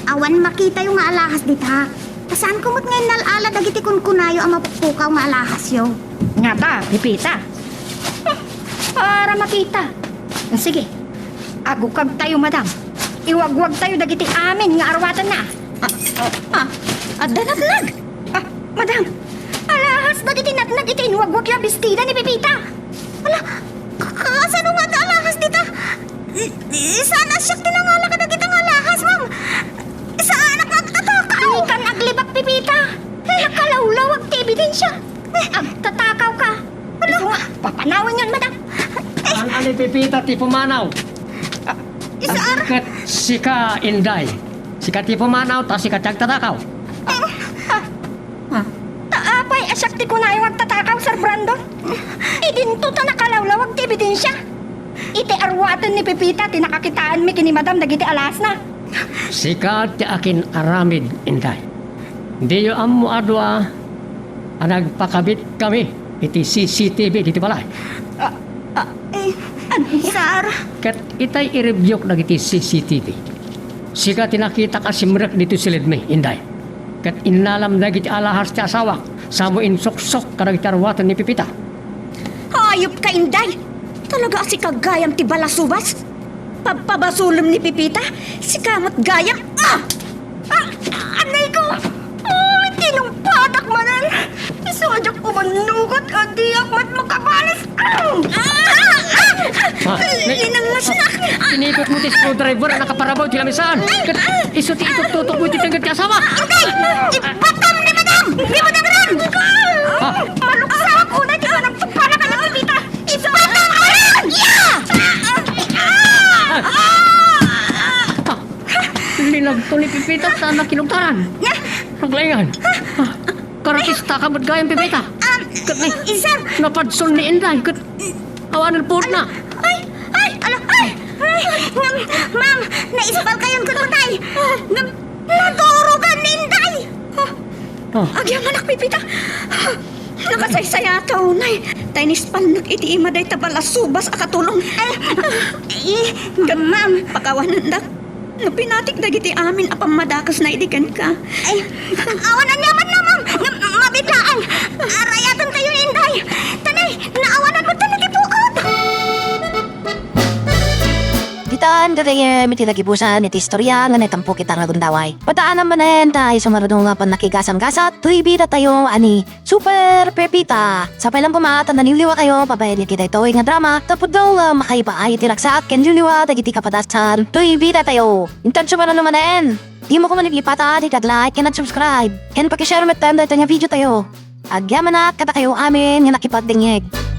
Awan makita yung nga alahas dita. Saan kumot ngayon nalala dagiti kunkunayo ang mapupukaw nga alahas yo. Nga ba, Pipita? Para makita. Sige, agukag tayo, madam. Iwagwag tayo dagiti amin nga arwatan na. Danaglag! Madam, alahas dagiti natnag iti inuwagwag yung bestida ni Pipita. Kasano nga alahas dita? Sana siyak tinangala ka dagiti nga alahas, ma'am. Saan anak nagtatakaw? Ikan aglibak, Pipita. Nakalawlawag ti ebidensya. Agtatakaw ka. Ano nga, papanawin yun, madam. Ang Pipita ti pumanaw. Kat sika Inday. Sika ti pumanaw, ta sika tagtatakaw. Taapay, asyak ti kunayo agtatakaw, Sir Brandon. Idinto ta nakalawlawag ti ebidensya. Iti arwatan ni Pipita, tinakakitaan mi kini madam dagiti alas na. Sika ti akin aramid, Inday. Di yo ammo adwa nagpakabit kami iti CCTV diti balay. Sir, Kat itay i-review dagiti CCTV. Sika tinakita ka simrek dito silid mi, Inday. Kat inalam dagiti alahas ti asawak. Samo insoksok kadagiti arwatan ni Pipita. Hayop ka, Inday! Talaga si kagayam ti balasubas? Papabasulom ni Pipita? Si kamot gayam? Anay ko! Ay, tinumpadak manan! Isadyak ko manugot at diyak mat makabalis! Inang masnak! Inikot mo ti screwdriver na nakaparabaw ti lamisaan. Kat iso ti itututok mo ti tanggat ti asawa. ibatam ni madam! Di mo nagaran! Maluksa ako na di ko nang tupala ka na Pipita! Ibatam ka rin! Linag to ni Pipita sa nakinugtaran. Naglayan. karatista ka mo't gayang Pipita. Kat ni, Sir, napadson ni Inday. Kat, awanan po na. ay, ma'am, naisipal kayon kun matay. Nadurugan ni Inday. Agyang anak Pipita. Nakasaysaya taon ay. Tainis palnak iti ima day tabala subas akatulong. Ma'am, Pakawanan dak. Napinatik dagiti amin apang madakas na idikan ka. ay, awanan naman na, ma'am. Mabidlaan. Arayatan kayo ni Inday. Tanay, naawanan mo tanay kipuot. Ditaan dadaye miti nagibusan iti istorya nga netampo kita nga gundaway. Padaanan manen tayo sumarado nga pan nakigasam-gasat. Tuy bida tayo ani Super Pepita. Sa pailang pumatan naniliwa kayo pabayad kita ito nga drama. Tapos daw makaipaay iti raksak ken liliwa dagiti kapadasan. Tuy bida tayo. Intansyo ba na naman di mo ko manipipata di like ken at subscribe. Ken pakishare met time dahil nga video tayo. Agyaman na kata kayo amin nga nakipagdingig.